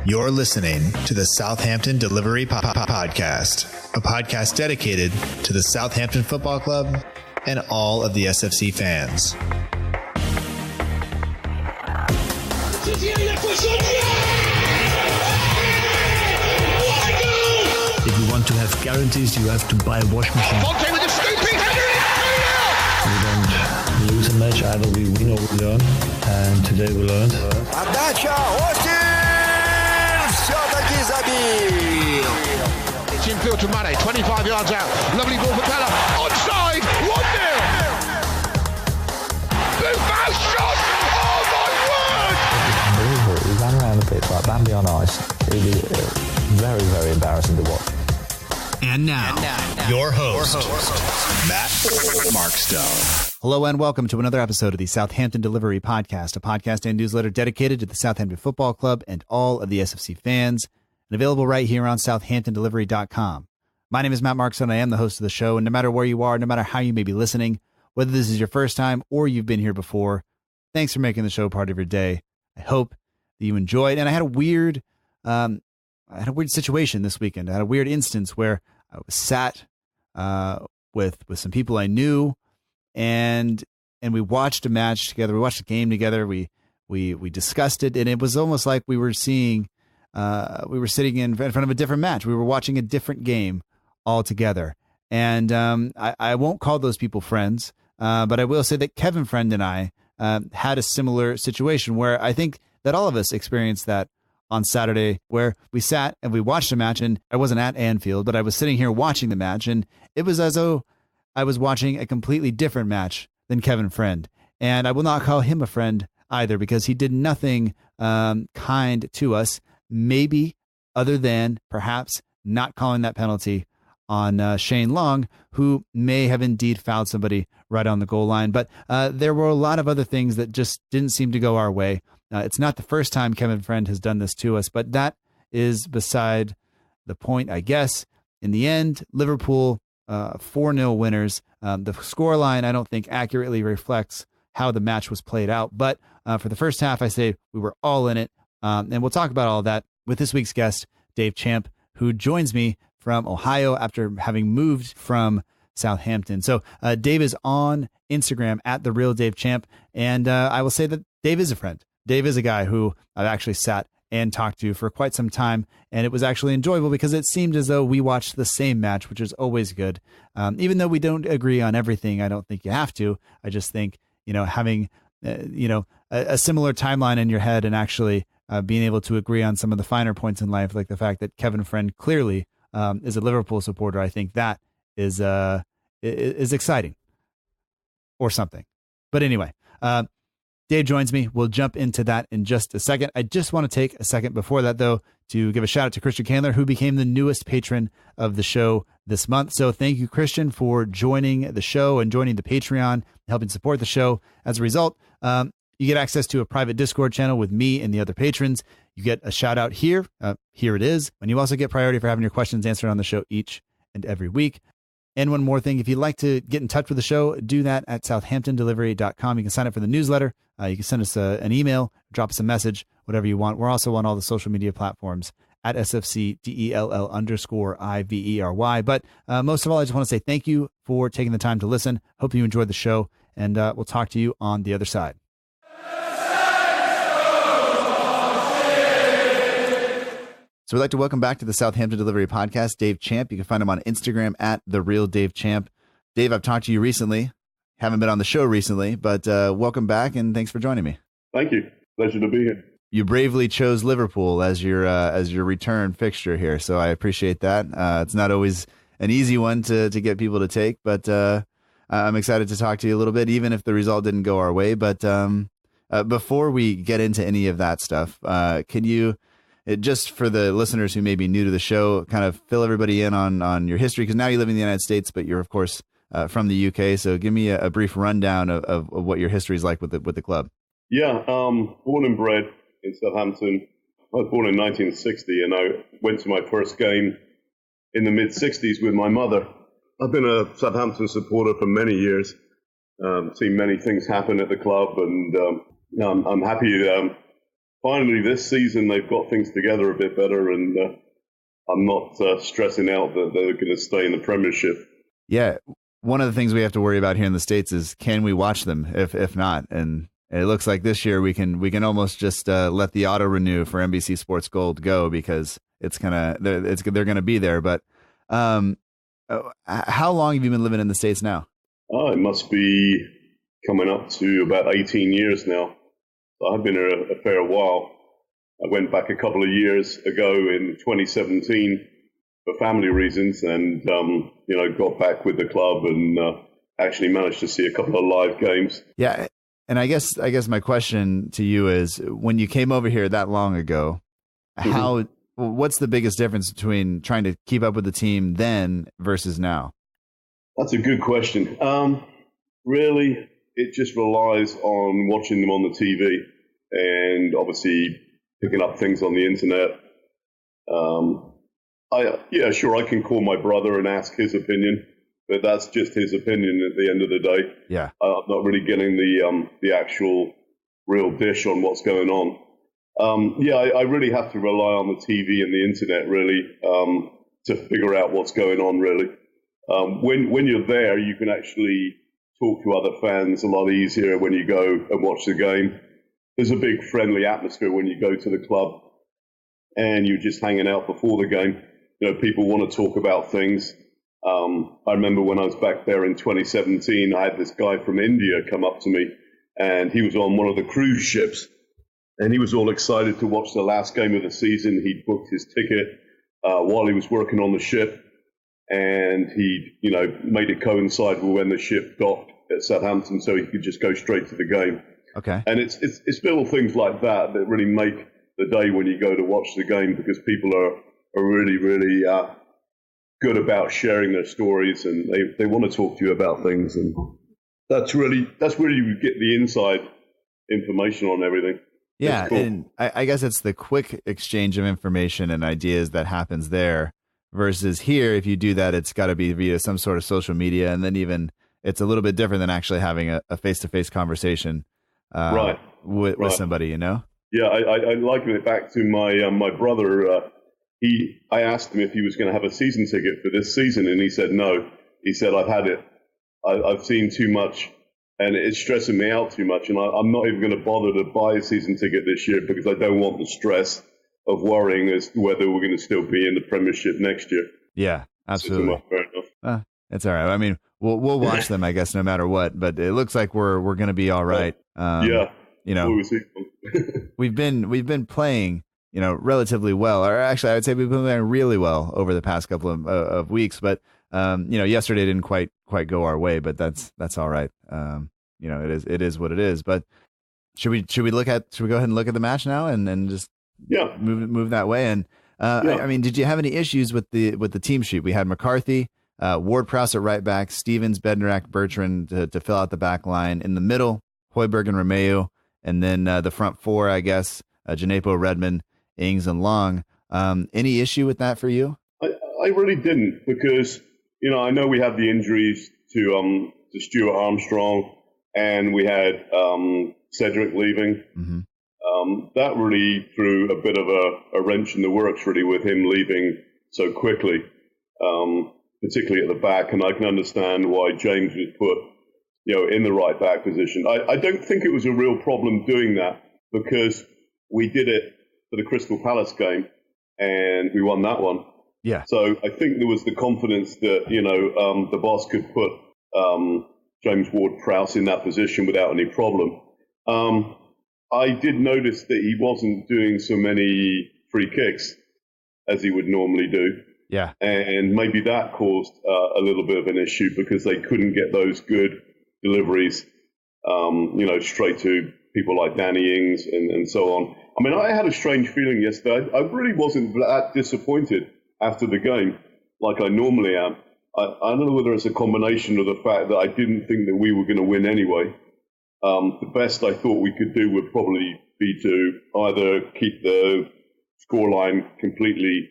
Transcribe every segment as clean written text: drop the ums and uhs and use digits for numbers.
You're listening to the Southampton Delivery Podcast, a podcast dedicated to the Southampton Football Club and all of the SFC fans. If you want to have guarantees, you have to buy a washing machine. Fonte with a scooping header. We don't lose a match, either we win or we learn. And today we learned. Отдача, Остин! Все-таки забил! It's infield to Mane, 25 yards out. Lovely ball for Bella. Onside, 1-0. Buffon shot! Oh my word! Unbelievable. We ran around the pitch like Bambi on ice. Really very, very embarrassing to watch. And now, your host, Matt Markstone. Hello and welcome to another episode of the Southampton Delivery Podcast, a podcast and newsletter dedicated to the Southampton Football Club and all of the SFC fans, and available right here on southamptondelivery.com. My name is Matt Markstone. I am the host of the show, and no matter where you are, no matter how you may be listening, whether this is your first time or you've been here before, thanks for making the show part of your day. I hope that you enjoyed. And I had a weird situation this weekend. I had a weird instance where I was sat with some people I knew, and we watched a match together. We watched a game together. We discussed it, and it was almost like we were sitting in front of a different match. We were watching a different game all together. And I won't call those people friends, but I will say that Kevin Freind and I had a similar situation where I think that all of us experienced that on Saturday, where we sat and we watched a match, and I wasn't at Anfield, but I was sitting here watching the match, and it was as though I was watching a completely different match than Kevin Freind. And I will not call him a friend either, because he did nothing kind to us, maybe other than perhaps not calling that penalty on Shane Long, who may have indeed fouled somebody right on the goal line. But there were a lot of other things that just didn't seem to go our way. It's not the first time Kevin Freind has done this to us, but that is beside the point, I guess. In the end, Liverpool 4-0 winners. The scoreline, I don't think, accurately reflects how the match was played out. But for the first half, I say we were all in it. And we'll talk about all that with this week's guest, Dave Champ, who joins me from Ohio after having moved from Southampton. So Dave is on Instagram at @TheRealDaveChamp. And I will say that Dave is a friend. Dave is a guy who I've actually sat and talked to for quite some time, and it was actually enjoyable because it seemed as though we watched the same match, which is always good. Even though we don't agree on everything, I don't think you have to. I just think, having, a similar timeline in your head and actually being able to agree on some of the finer points in life, like the fact that Kevin Freind clearly is a Liverpool supporter, I think that is exciting or something. But anyway, Dave joins me. We'll jump into that in just a second. I just want to take a second before that, though, to give a shout out to Christian Candler, who became the newest patron of the show this month. So thank you, Christian, for joining the show and joining the Patreon, helping support the show. As a result, you get access to a private Discord channel with me and the other patrons. You get a shout out here. Here it is. And you also get priority for having your questions answered on the show each and every week. And one more thing, if you'd like to get in touch with the show, do that at southamptondelivery.com. You can sign up for the newsletter. You can send us an email, drop us a message, whatever you want. We're also on all the social media platforms at SFCDELL_IVERY. But most of all, I just want to say thank you for taking the time to listen. Hope you enjoyed the show, and we'll talk to you on the other side. So we'd like to welcome back to the Southampton Delivery Podcast, Dave Champ. You can find him on Instagram at @TheRealDaveChamp. Dave, I've talked to you recently. Haven't been on the show recently, but welcome back and thanks for joining me. Thank you. Pleasure to be here. You bravely chose Liverpool as your return fixture here, so I appreciate that. It's not always an easy one to get people to take, but I'm excited to talk to you a little bit, even if the result didn't go our way. But before we get into any of that stuff, can you, just for the listeners who may be new to the show, kind of fill everybody in on your history? Because now you live in the United States, but you're, of course, from the UK. So give me a brief rundown of what your history is like with the club. Yeah, born and bred in Southampton. I was born in 1960, and I went to my first game in the mid-60s with my mother. I've been a Southampton supporter for many years, seen many things happen at the club, and I'm happy finally this season they've got things together a bit better, and I'm not stressing out that they're going to stay in the Premiership. Yeah, one of the things we have to worry about here in the States is, can we watch them? If not, and it looks like this year we can almost just let the auto renew for NBC Sports Gold go, because they're going to be there. But how long have you been living in the States now? Oh, it must be coming up to about 18 years now. I've been here a fair while. I went back a couple of years ago in 2017 for family reasons, and got back with the club and actually managed to see a couple of live games. Yeah, and I guess my question to you is, when you came over here that long ago, what's the biggest difference between trying to keep up with the team then versus now? That's a good question. Really, it just relies on watching them on the TV and obviously picking up things on the internet. I can call my brother and ask his opinion, but that's just his opinion at the end of the day. Yeah, I'm not really getting the actual real dish on what's going on. I really have to rely on the TV and the internet really to figure out what's going on really. When you're there, you can actually talk to other fans a lot easier when you go and watch the game. There's a big friendly atmosphere when you go to the club and you're just hanging out before the game. People want to talk about things. I remember when I was back there in 2017, I had this guy from India come up to me, and he was on one of the cruise ships, and he was all excited to watch the last game of the season. He'd booked his ticket while he was working on the ship, and he, made it coincide with when the ship docked at Southampton, so he could just go straight to the game. Okay. And it's little things like that that really make the day when you go to watch the game, because people are really, really good about sharing their stories, and they want to talk to you about things, and that's where you get the inside information on everything. Yeah, cool. And I guess it's the quick exchange of information and ideas that happens there, versus here, if you do that, it's got to be via some sort of social media, and then even it's a little bit different than actually having a face-to-face conversation with somebody, Yeah, I liken it back to my brother. I asked him if he was going to have a season ticket for this season, and he said no. He said, I've had it. I've seen too much, and it's stressing me out too much, and I'm not even going to bother to buy a season ticket this year because I don't want the stress of worrying as to whether we're going to still be in the Premiership next year. Yeah, absolutely. So fair enough. It's all right. I mean, we'll watch them, I guess, no matter what, but it looks like we're going to be all right. We've been playing, relatively well, or actually I would say we've been playing really well over the past couple of weeks, but yesterday didn't quite go our way, but that's all right. It is what it is. But should we go ahead and look at the match now and just move that way? And I mean, did you have any issues with the team sheet? We had McCarthy, Ward-Prowse at right back, Stevens, Bednarak, Bertrand to fill out the back line. In the middle, Højbjerg and Romeu, and then the front four, I guess, Djenepo, Redmond, Ings, and Long. Any issue with that for you? I really didn't, because I know we had the injuries to Stuart Armstrong, and we had Cedric leaving. Mm-hmm. That really threw a bit of a wrench in the works, really, with him leaving so quickly, particularly at the back. And I can understand why James was put, in the right back position. I don't think it was a real problem doing that, because we did it for the Crystal Palace game and we won that one. Yeah. So I think there was the confidence that, the boss could put James Ward-Prowse in that position without any problem. I did notice that he wasn't doing so many free kicks as he would normally do. Yeah. And maybe that caused a little bit of an issue, because they couldn't get those good deliveries, straight to people like Danny Ings and so on. I mean, I had a strange feeling yesterday. I really wasn't that disappointed after the game like I normally am. I don't know whether it's a combination of the fact that I didn't think that we were going to win anyway. The best I thought we could do would probably be to either keep the scoreline completely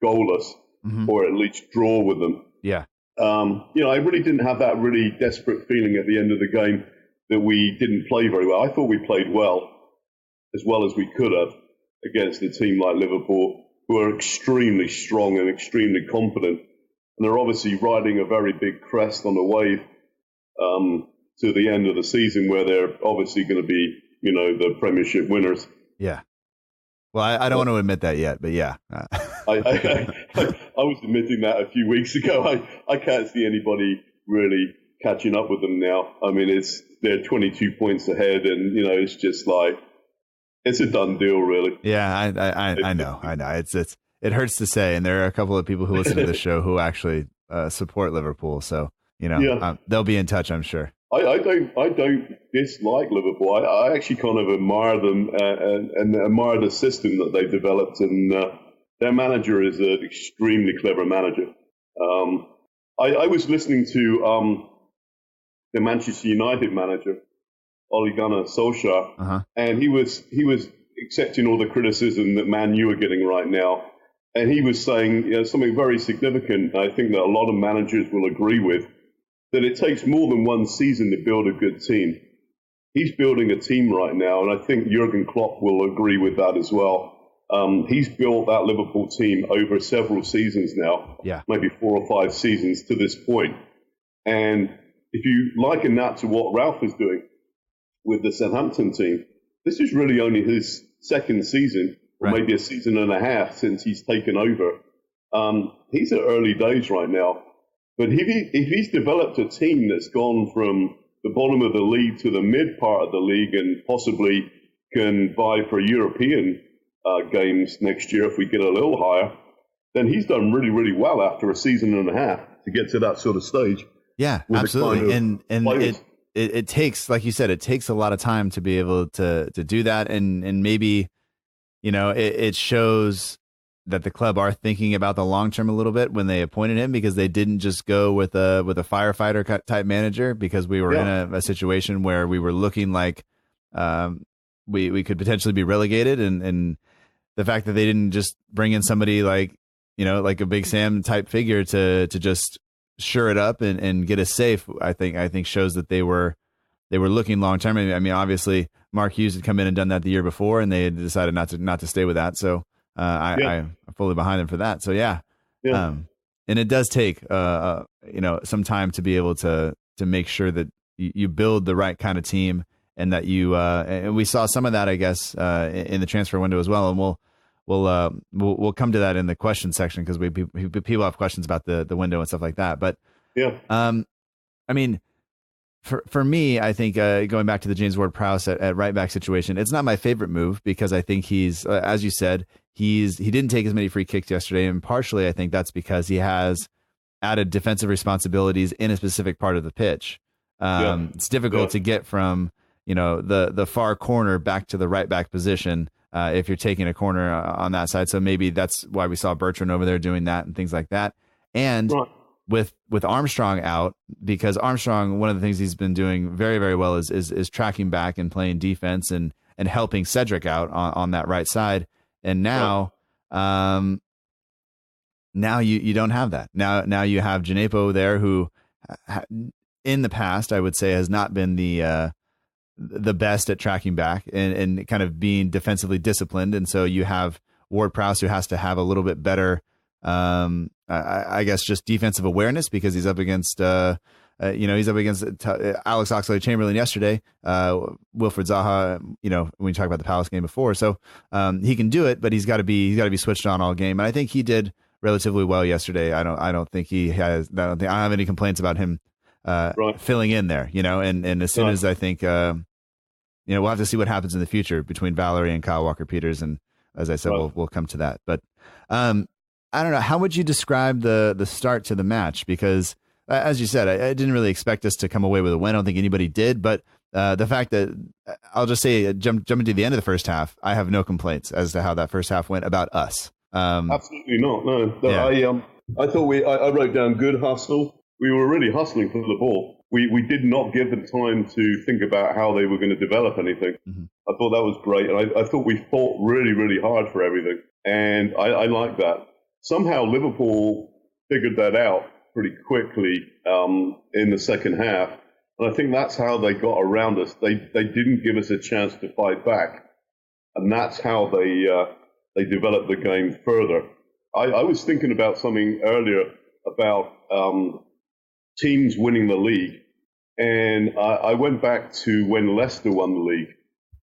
goalless, mm-hmm. or at least draw with them. Yeah. I really didn't have that really desperate feeling at the end of the game that we didn't play very well. I thought we played well, as well as we could have against a team like Liverpool, who are extremely strong and extremely confident. And they're obviously riding a very big crest on the wave to the end of the season, where they're obviously going to be, the Premiership winners. Yeah. Well, I don't want to admit that yet, but yeah. I was admitting that a few weeks ago. I can't see anybody really catching up with them now. I mean, they're 22 points ahead, and it's just like it's a done deal, really. Yeah, I know. It hurts to say, and there are a couple of people who listen to the show who actually support Liverpool, so they'll be in touch, I'm sure. I don't dislike Liverpool. I actually kind of admire them and admire the system that they've developed, and their manager is an extremely clever manager. I was listening to the Manchester United manager, Ole Gunnar Solskjaer, and he was accepting all the criticism that Man U are getting right now, and he was saying something very significant. I think that a lot of managers will agree with, that it takes more than one season to build a good team. He's building a team right now, and I think Jurgen Klopp will agree with that as well. He's built that Liverpool team over several seasons now, maybe 4 or 5 seasons to this point. And if you liken that to what Ralph is doing with the Southampton team, this is really only his second season, or maybe a season and a half since he's taken over. He's at early days right now. But if he's developed a team that's gone from the bottom of the league to the mid part of the league and possibly can vie for European games next year if we get a little higher, then he's done really, really well after a season and a half to get to that sort of stage. Yeah, absolutely. And it takes, like you said, it takes a lot of time to be able to do that. And maybe, it shows that the club are thinking about the long term a little bit when they appointed him, because they didn't just go with a firefighter type manager, because we were in a situation where we were looking like we could potentially be relegated, and the fact that they didn't just bring in somebody like a Big Sam type figure to just shore it up and get us safe, I think shows that they were looking long term. I mean, obviously Mark Hughes had come in and done that the year before, and they had decided not to stay with that. So I'm fully behind them for that. So and it does take some time to be able to make sure that you build the right kind of team, and that you and we saw some of that, I guess, in the transfer window as well. And we'll come to that in the question section, because people have questions about the window and stuff like that. But I mean, for me, I think going back to the James Ward-Prowse at right back situation, it's not my favorite move, because I think he's, as you said, he didn't take as many free kicks yesterday, and partially I think that's because he has added defensive responsibilities in a specific part of the pitch. It's difficult to get from the far corner back to the right back position if you're taking a corner on that side. So maybe that's why we saw Bertrand over there doing that and things like that. And with Armstrong out, because Armstrong, one of the things he's been doing very, very well is tracking back and playing defense and helping Cedric out on that right side. And now, now you don't have that. Now you have Djenepo there, who in the past, I would say, has not been the best at tracking back and kind of being defensively disciplined. And so you have Ward-Prowse, who has to have a little bit better, I guess, just defensive awareness, because he's up against, he's up against Alex Oxlade-Chamberlain yesterday, Wilfred Zaha, when we talk about the Palace game before. So he can do it, but he's got to be switched on all game. And I think he did relatively well yesterday. I don't think I don't have any complaints about him filling in there, and as soon as I think, we'll have to see what happens in the future between Valerie and Kyle Walker-Peters. And as I said, we'll come to that. But I don't know. How would you describe the start to the match? Because as you said, I didn't really expect us to come away with a win. I don't think anybody did. But the fact that I'll just say, jumping to the end of the first half, I have no complaints as to how that first half went about us. Absolutely not. No. I thought I wrote down good hustle. We were really hustling for the ball. We did not give them time to think about how they were going to develop anything. Mm-hmm. I thought that was great. And I thought we fought really, really hard for everything. And I like that. Somehow Liverpool figured that out pretty quickly in the second half. And I think that's how they got around us. They didn't give us a chance to fight back. and that's how they developed the game further. I was thinking about something earlier about teams winning the league, and I went back to when Leicester won the league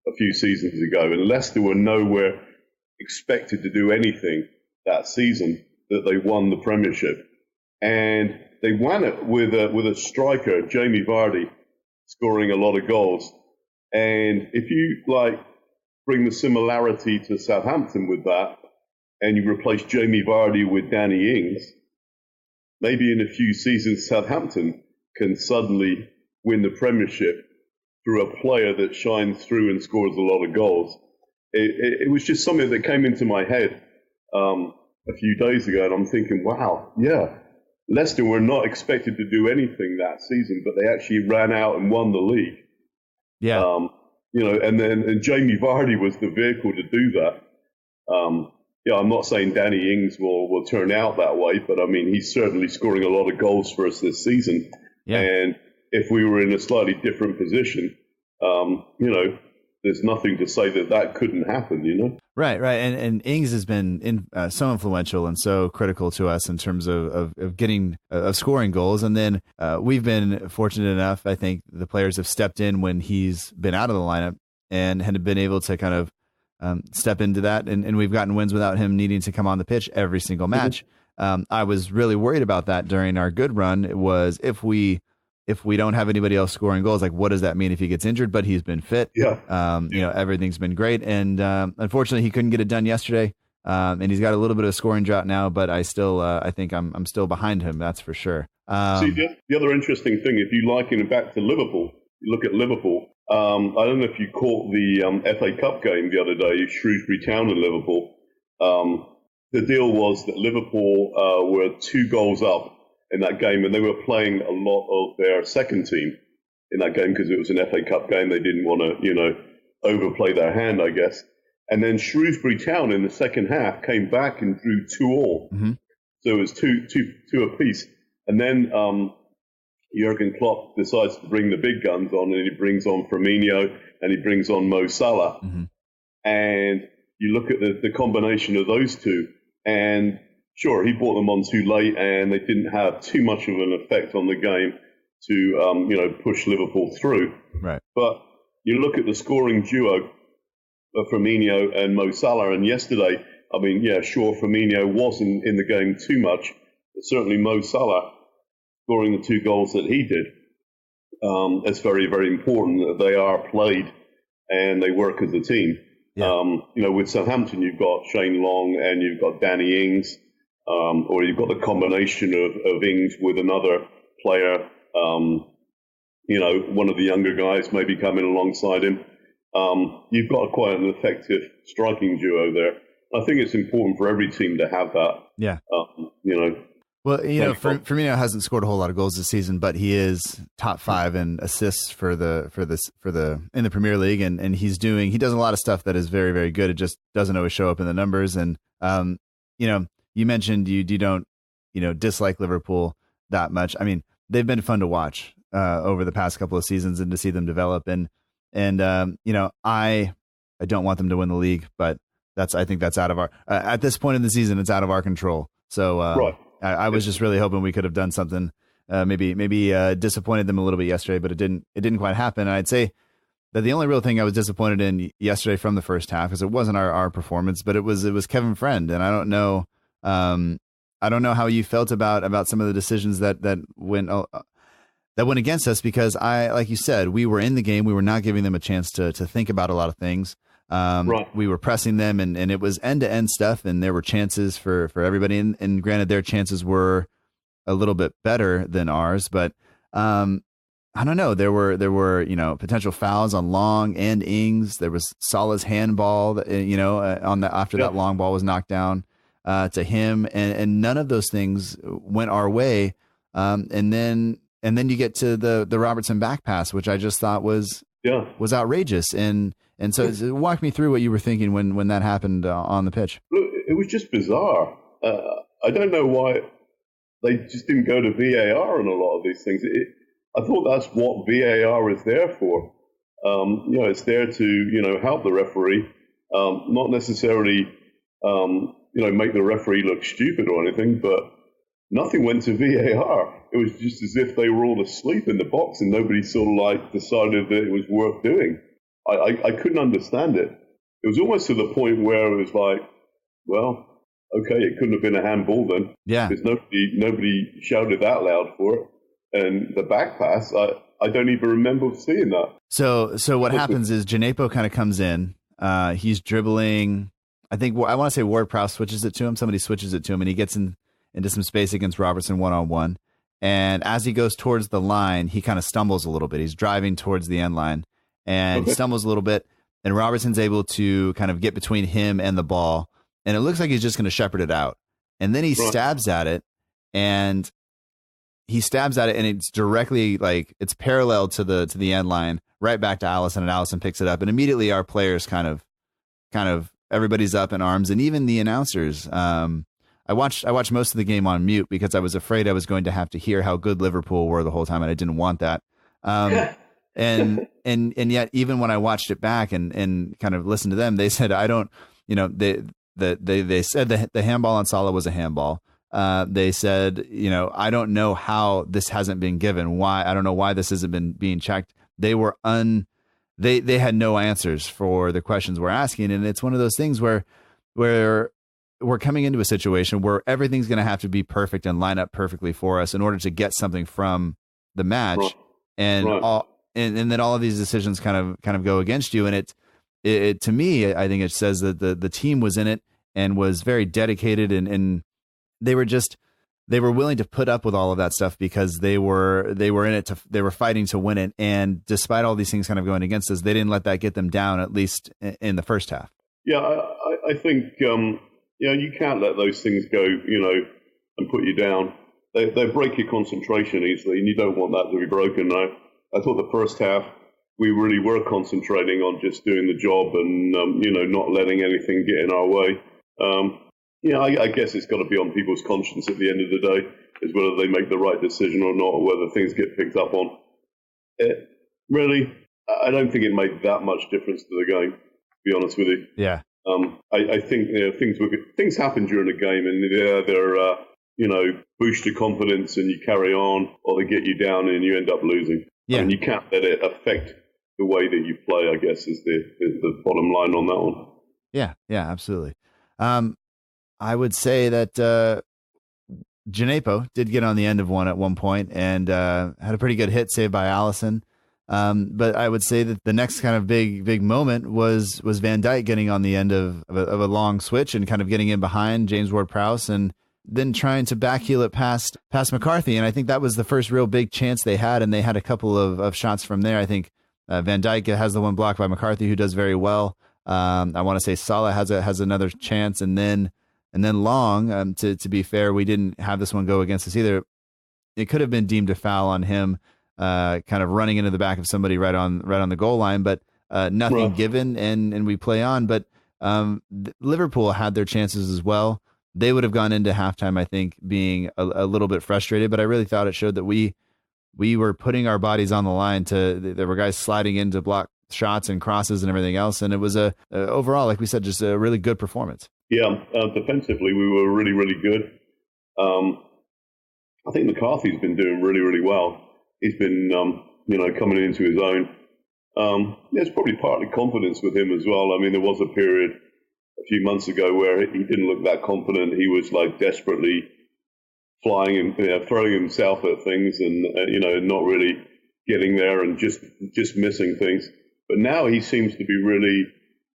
a few seasons ago, and Leicester were nowhere expected to do anything that season that they won the Premiership, and they won it with a striker, Jamie Vardy, scoring a lot of goals. And if you bring the similarity to Southampton with that, and you replace Jamie Vardy with Danny Ings, maybe in a few seasons Southampton can suddenly win the Premiership through a player that shines through and scores a lot of goals. It was just something that came into my head a few days ago, and I'm thinking, wow, yeah, Leicester were not expected to do anything that season, but they actually ran out and won the league. Yeah. And Jamie Vardy was the vehicle to do that. I'm not saying Danny Ings will turn out that way, but I mean, he's certainly scoring a lot of goals for us this season. Yeah. And if we were in a slightly different position, there's nothing to say that couldn't happen, Right. And Ings has been so influential and so critical to us in terms of scoring goals. And then we've been fortunate enough, I think the players have stepped in when he's been out of the lineup and had been able to kind of step into that. And we've gotten wins without him needing to come on the pitch every single match. Mm-hmm. I was really worried about that during our good run. It was if we don't have anybody else scoring goals, what does that mean if he gets injured? But he's been fit. Yeah. Everything's been great. And unfortunately, he couldn't get it done yesterday. And he's got a little bit of a scoring drought now, but I think I'm still behind him. That's for sure. See, the other interesting thing, if you liken it back to Liverpool, you look at Liverpool. I don't know if you caught the FA Cup game the other day, Shrewsbury Town and Liverpool. The deal was that Liverpool were 2 goals up in that game, and they were playing a lot of their second team in that game because it was an FA Cup game. They didn't want to, overplay their hand, I guess. And then Shrewsbury Town in the second half came back and drew 2-2. Mm-hmm. So it was two apiece. And then Jurgen Klopp decides to bring the big guns on, and he brings on Firmino and he brings on Mo Salah. Mm-hmm. And you look at the combination of those two, and sure, he brought them on too late, and they didn't have too much of an effect on the game to, push Liverpool through. Right. But you look at the scoring duo of Firmino and Mo Salah, and yesterday, I mean, yeah, sure, Firmino wasn't in the game too much, but certainly Mo Salah scoring the 2 goals that he did. It's very, very important that they are played and they work as a team. Yeah. With Southampton, you've got Shane Long and you've got Danny Ings. Or you've got the combination of Ings with another player, one of the younger guys maybe coming alongside him. You've got quite an effective striking duo there. I think it's important for every team to have that. Yeah. Well, Firmino hasn't scored a whole lot of goals this season, but he is top 5 in assists in the Premier League, and he does a lot of stuff that is very, very good. It just doesn't always show up in the numbers, and you mentioned you don't, dislike Liverpool that much. I mean, they've been fun to watch over the past couple of seasons and to see them develop. And I don't want them to win the league, but I think that's out of our at this point in the season, it's out of our control. So right. I was just really hoping we could have done something. Maybe disappointed them a little bit yesterday, but it didn't quite happen. And I'd say that the only real thing I was disappointed in yesterday from the first half, because it wasn't our performance, but it was Kevin Freind, and I don't know. I don't know how you felt about some of the decisions that went against us, because like you said, we were in the game. We were not giving them a chance to think about a lot of things. Right. We were pressing them, and it was end-to-end stuff, and there were chances for everybody. And granted, their chances were a little bit better than ours, but I don't know. There were potential fouls on Long and Ings. There was Salah's handball after that long ball was knocked down to him, and none of those things went our way. And then you get to the Robertson back pass, which I just thought was outrageous. And so walk me through what you were thinking when that happened on the pitch. Look, it was just bizarre. I don't know why they just didn't go to VAR on a lot of these things. I thought that's what VAR is there for. It's there to help the referee Not necessarily, make the referee look stupid or anything, but nothing went to VAR. It was just as if they were all asleep in the box and nobody sort of like decided that it was worth doing. I couldn't understand it. It was almost to the point where it was like, well, okay, it couldn't have been a handball then. Yeah. Because nobody shouted that loud for it. And the back pass, I don't even remember seeing that. So what happens is Djenepo kind of comes in. He's dribbling. I think I want to say Ward-Prowse switches it to him. Somebody switches it to him, and he gets into some space against Robertson one-on-one. And as he goes towards the line, he kind of stumbles a little bit. He's driving towards the end line, and he stumbles a little bit. And Robertson's able to kind of get between him and the ball, and it looks like he's just going to shepherd it out. And then he stabs at it, and it's directly it's parallel to the end line, right back to Allison, and Allison picks it up, and immediately our players kind of everybody's up in arms, and even the announcers. I watched most of the game on mute because I was afraid I was going to have to hear how good Liverpool were the whole time, and I didn't want that. And yet even when I watched it back and kind of listened to them, they said they said the handball on Salah was a handball. They said, I don't know how this hasn't been given. Why? I don't know why this hasn't been being checked. They were they had no answers for the questions we're asking. And it's one of those things where we're coming into a situation where everything's going to have to be perfect and line up perfectly for us in order to get something from the match. Right. And right. And then all of these decisions kind of go against you. And it to me, I think it says that the team was in it and was very dedicated, and they were willing to put up with all of that stuff because they were in it they were fighting to win it. And despite all these things kind of going against us, they didn't let that get them down, at least in the first half. Yeah, I think you can't let those things go, and put you down. They break your concentration easily, and you don't want that to be broken. I thought the first half we really were concentrating on just doing the job and not letting anything get in our way. I guess it's got to be on people's conscience at the end of the day, is whether they make the right decision or not, or whether things get picked up on. Really, I don't think it made that much difference to the game, to be honest with you. Yeah. I think things happen during a game, and they're boost your confidence and you carry on, or they get you down and you end up losing. Yeah. And you can't let it affect the way that you play, I guess, is the bottom line on that one. Yeah, absolutely. I would say that Djenepo did get on the end of one at one point and had a pretty good hit saved by Allison. But I would say that the next kind of big moment was Van Dijk getting on the end of a long switch and kind of getting in behind James Ward-Prowse and then trying to backheel it past McCarthy. And I think that was the first real big chance they had, and they had a couple of shots from there. I think Van Dijk has the one blocked by McCarthy, who does very well. I want to say Salah has another chance, and then Long. To be fair, we didn't have this one go against us either. It could have been deemed a foul on him, kind of running into the back of somebody right on the goal line, but nothing given, and we play on. But Liverpool had their chances as well. They would have gone into halftime, I think, being a little bit frustrated, but I really thought it showed that we were putting our bodies on the line. There were guys sliding in to block shots and crosses and everything else, and it was overall, like we said, just a really good performance. Yeah, defensively we were really, really good. I think McCarthy's been doing really, really well. He's been, coming into his own. There's probably partly confidence with him as well. I mean, there was a period a few months ago where he didn't look that confident. He was like desperately flying and throwing himself at things and not really getting there and just missing things. But now he seems to be really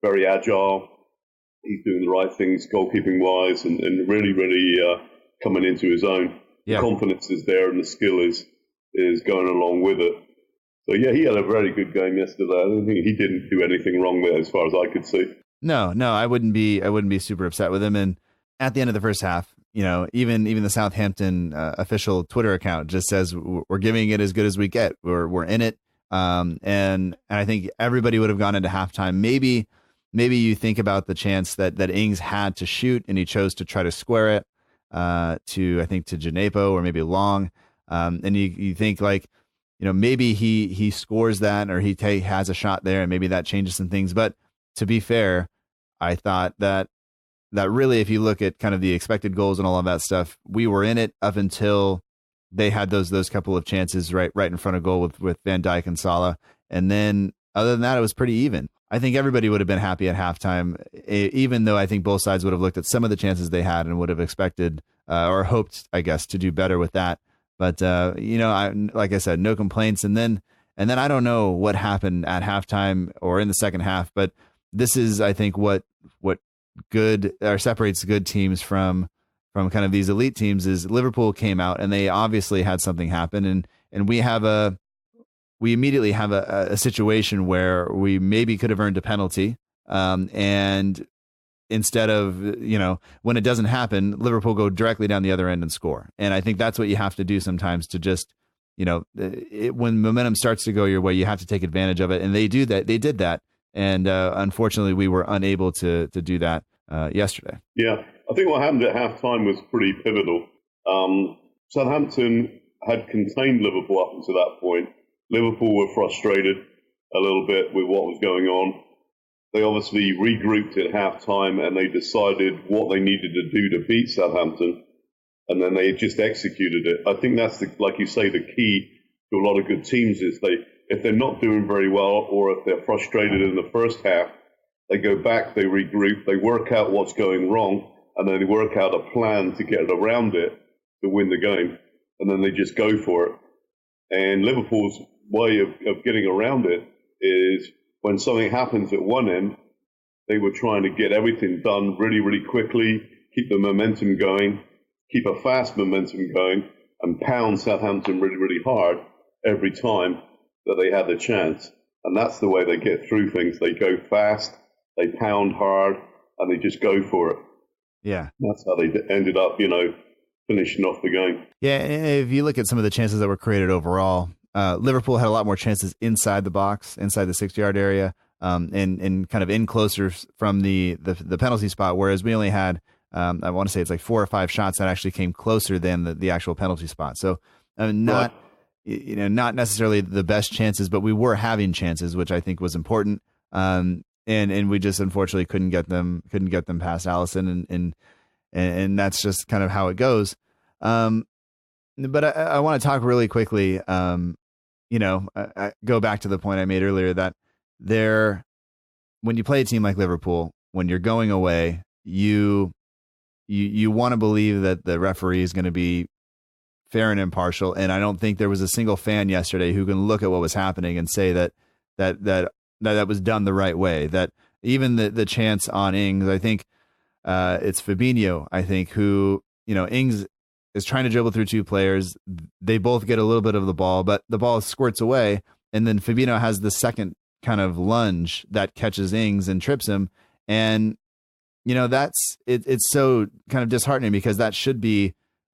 very agile. He's doing the right things goalkeeping wise and really, really coming into his own. Yeah. The confidence is there and the skill is going along with it. So yeah, he had a very good game yesterday. I don't think he didn't do anything wrong there as far as I could see. No, I wouldn't be super upset with him. And at the end of the first half, even the Southampton official Twitter account just says we're giving it as good as we get. We're in it. And I think everybody would have gone into halftime. Maybe you think about the chance that Ings had to shoot and he chose to try to square it to Djenepo or maybe Long. And you think maybe he scores that or he has a shot there and maybe that changes some things. But to be fair, I thought that really, if you look at kind of the expected goals and all of that stuff, we were in it up until they had those couple of chances right in front of goal with Van Dijk and Salah. And then other than that, it was pretty even. I think everybody would have been happy at halftime, even though I think both sides would have looked at some of the chances they had and would have expected or hoped, I guess, to do better with that. But, like I said, no complaints. And then I don't know what happened at halftime or in the second half, but this is, I think, what good or separates good teams from kind of these elite teams is Liverpool came out and they obviously had something happen. And we immediately have a situation where we maybe could have earned a penalty. And instead of, when it doesn't happen, Liverpool go directly down the other end and score. And I think that's what you have to do sometimes to just, when momentum starts to go your way, you have to take advantage of it. And they do that. They did that. And unfortunately, we were unable to do that yesterday. Yeah, I think what happened at halftime was pretty pivotal. Southampton had contained Liverpool up until that point. Liverpool were frustrated a little bit with what was going on. They obviously regrouped at halftime and they decided what they needed to do to beat Southampton, and then they just executed it. I think that's, like you say, the key to a lot of good teams is if they're not doing very well or if they're frustrated in the first half, they go back, they regroup, they work out what's going wrong, and then they work out a plan to get around it to win the game, and then they just go for it. And Liverpool's way of getting around it is when something happens at one end, they were trying to get everything done really, really quickly, keep the momentum going, keep a fast momentum going, and pound Southampton really, really hard every time that they had the chance. And that's the way they get through things. They go fast, they pound hard, and they just go for it. Yeah. That's how they ended up, finishing off the game. Yeah, and if you look at some of the chances that were created overall, Liverpool had a lot more chances inside the box, inside the 6-yard area, and kind of in closer from the penalty spot, whereas we only had, I want to say it's like 4 or 5 shots that actually came closer than the actual penalty spot. So not necessarily the best chances, but we were having chances, which I think was important. And we just unfortunately couldn't get them past Alisson, and that's just kind of how it goes. But I want to talk really quickly. I go back to the point I made earlier that when you play a team like Liverpool, when you're going away, you want to believe that the referee is going to be fair and impartial. And I don't think there was a single fan yesterday who can look at what was happening and say that was done the right way. That even the chance on Ings, I think it's Fabinho, I think, who, Ings is trying to dribble through 2 players. They both get a little bit of the ball, but the ball squirts away. And then Fabinho has the second kind of lunge that catches Ings and trips him. And, it's so kind of disheartening because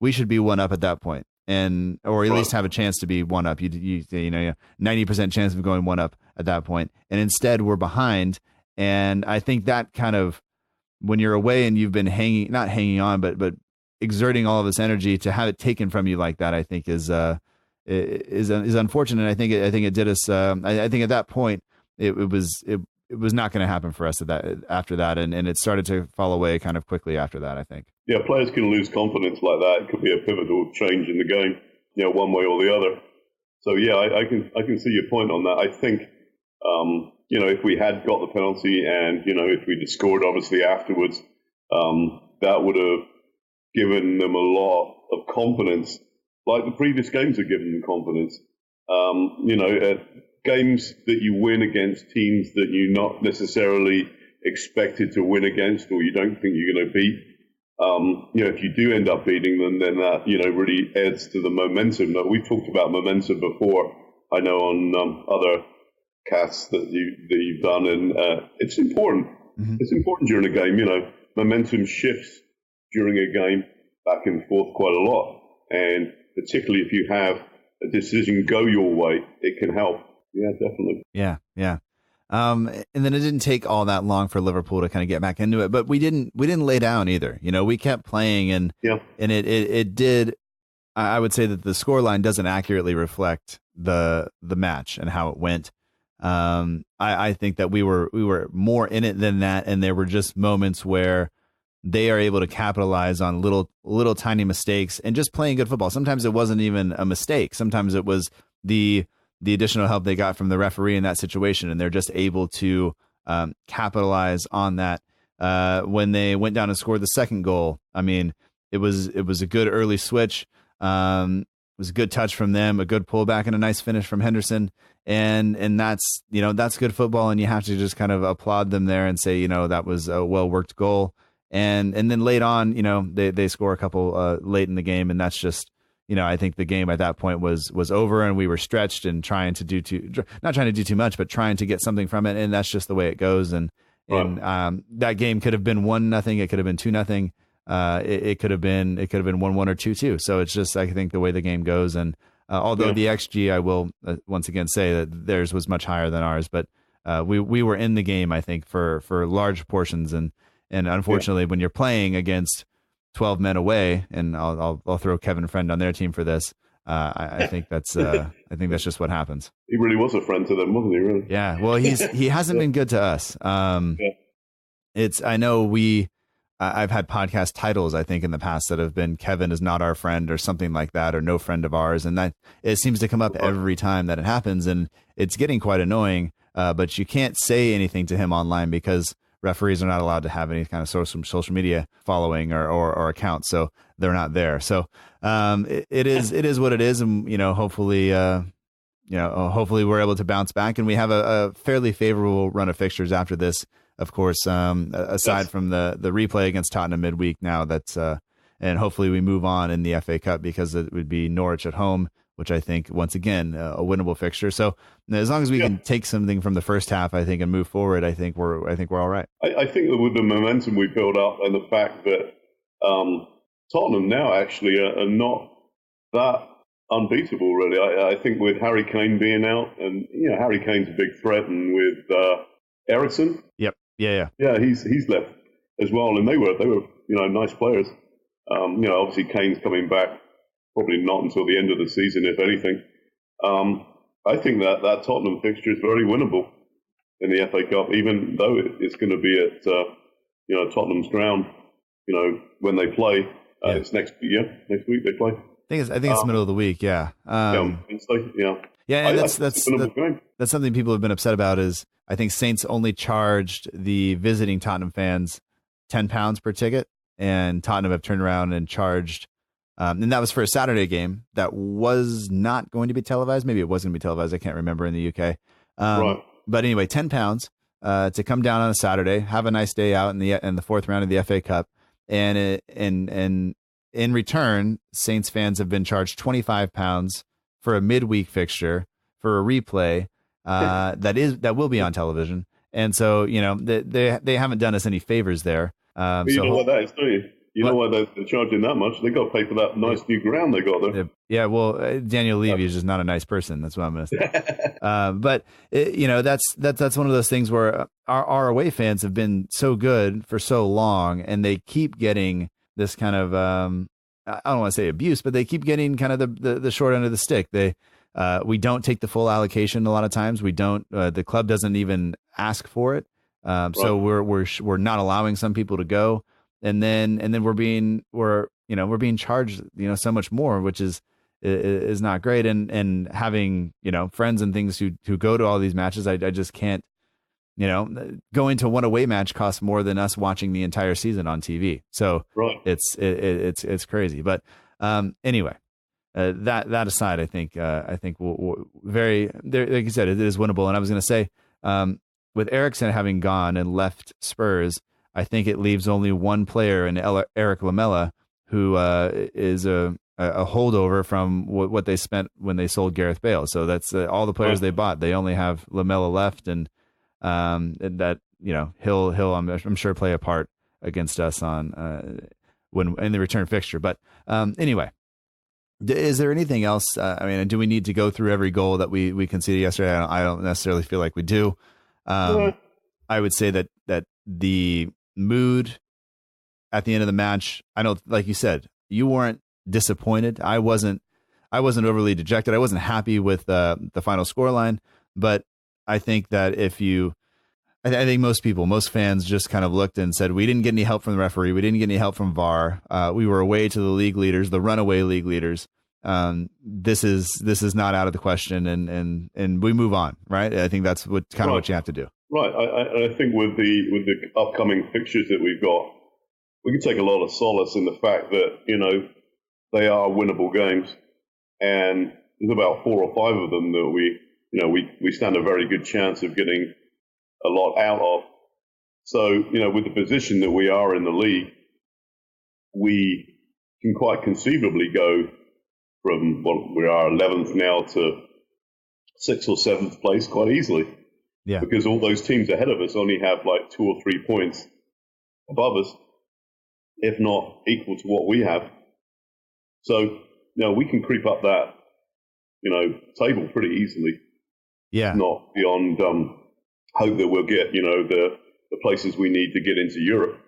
we should be one up at that point, or at least have a chance to be one up. You 90% chance of going one up at that point. And instead we're behind. And I think that kind of, when you're away and you've been not hanging on, but exerting all of this energy, to have it taken from you like that, I think is unfortunate. I think it did us. I think at that point it was not going to happen for us after that, and it started to fall away kind of quickly after that, I think. Yeah, players can lose confidence like that. It could be a pivotal change in the game, one way or the other. So yeah, I can see your point on that. I think if we had got the penalty and if we'd scored obviously afterwards, that would have given them a lot of confidence, like the previous games have given them confidence. Games that you win against teams that you're not necessarily expected to win against, or you don't think you're going to beat. If you do end up beating them, then that really adds to the momentum. Now, we've talked about momentum before, I know, on other casts that you've done, and it's important. Mm-hmm. It's important during a game. Momentum shifts during a game back and forth quite a lot, and particularly if you have a decision go your way, it can help. Yeah, definitely. Yeah. And then it didn't take all that long for Liverpool to kind of get back into it, but we didn't lay down either. We kept playing, and it did. I would say that the scoreline doesn't accurately reflect the match and how it went. I think that we were more in it than that, and there were just moments where they are able to capitalize on little tiny mistakes and just playing good football. Sometimes it wasn't even a mistake. Sometimes it was the additional help they got from the referee in that situation, and they're just able to capitalize on that. When they went down and scored the second goal, I mean, it was a good early switch. It was a good touch from them, a good pullback, and a nice finish from Henderson. And that's good football, and you have to just kind of applaud them there and say, that was a well worked goal. And then late on, they score a couple late in the game, and that's just, I think the game at that point was over, and we were stretched and not trying to do too much, but trying to get something from it, and that's just the way it goes. And that game could have been 1-0, it could have been 2-0, it could have been 1-1 or 2-2. So it's just, I think, the way the game goes. And although the XG, I will once again say that theirs was much higher than ours, but we were in the game, I think, for large portions. And unfortunately, when you're playing against 12 men away, and I'll throw Kevin Freind on their team for this, I think that's just what happens. He really was a friend to them, wasn't he? Really? Yeah. Well, he hasn't been good to us. I know I've had podcast titles, I think, in the past that have been "Kevin is not our friend" or something like that, or "no friend of ours," and that it seems to come up every time that it happens, and it's getting quite annoying. But you can't say anything to him online because referees are not allowed to have any kind of social media following or account, so they're not there. So it is what it is, and hopefully we're able to bounce back, and we have a fairly favorable run of fixtures after this. Of course, aside from the replay against Tottenham midweek, now that's and hopefully we move on in the FA Cup, because it would be Norwich at home, which I think, once again, a winnable fixture. So as long as we can take something from the first half, I think, and move forward, I think we're all right. I think that with the momentum we built up and the fact that Tottenham now actually are not that unbeatable, really. I think with Harry Kane being out, and Harry Kane's a big threat, and with Eriksen. Yep. Yeah. He's left as well, and they were nice players. Obviously Kane's coming back, probably not until the end of the season, if anything. I think that Tottenham fixture is very winnable in the FA Cup, even though it's going to be at Tottenham's ground. When they play, it's next week they play. I think it's middle of the week. Yeah. Wednesday. Yeah. Yeah, and that's something people have been upset about. Is I think Saints only charged the visiting Tottenham fans £10 per ticket, and Tottenham have turned around and charged, and that was for a Saturday game that was not going to be televised. Maybe it was going to be televised. I can't remember in the UK. Right. But anyway, £10 to come down on a Saturday, have a nice day out in the fourth round of the FA Cup, and in return, Saints fans have been charged £25 for a midweek fixture, for a replay that will be on television. And so they haven't done us any favors there. But you know what that is, don't you? You know why they're charging that much? They got to pay for that nice new ground they got there. Yeah, well, Daniel Levy is just not a nice person. That's what I'm going to say. But that's one of those things where our away fans have been so good for so long, and they keep getting this kind of I don't want to say abuse, but they keep getting kind of the short end of the stick. We don't take the full allocation a lot of times. We don't. The club doesn't even ask for it. So we're not allowing some people to go, and then we're being charged so much more, which is not great. And having friends and things who go to all these matches, I just can't. Going to one away match costs more than us watching the entire season on TV. So it's crazy. But anyway. That aside, I think we'll very there, like you said, it is winnable. And I was going to say, with Eriksen having gone and left Spurs, I think it leaves only one player in Eric Lamela, who is a holdover from what they spent when they sold Gareth Bale. So that's all the players they bought. They only have Lamela left, and that he'll I'm sure play a part against us on when in the return fixture. But anyway. Is there anything else? Do we need to go through every goal that we conceded yesterday? I don't necessarily feel like we do. I would say that the mood at the end of the match, I know, like you said, you weren't disappointed. I wasn't overly dejected. I wasn't happy with the final scoreline, but I think that I think most fans just kind of looked and said, we didn't get any help from the referee. We didn't get any help from VAR. We were away to the league leaders, the runaway league leaders. This is not out of the question, and we move on, right? I think that's what you have to do. Right. I think with the upcoming fixtures that we've got, we can take a lot of solace in the fact that, they are winnable games, and there's about 4 or 5 of them that we stand a very good chance of getting a lot out of. So, with the position that we are in the league, we can quite conceivably go from we are 11th now to 6th or 7th place quite easily. Yeah. Because all those teams ahead of us only have like 2 or 3 points above us, if not equal to what we have. So, we can creep up that, table pretty easly. Yeah. Not beyond hope that we'll get, the places we need to get into Europe.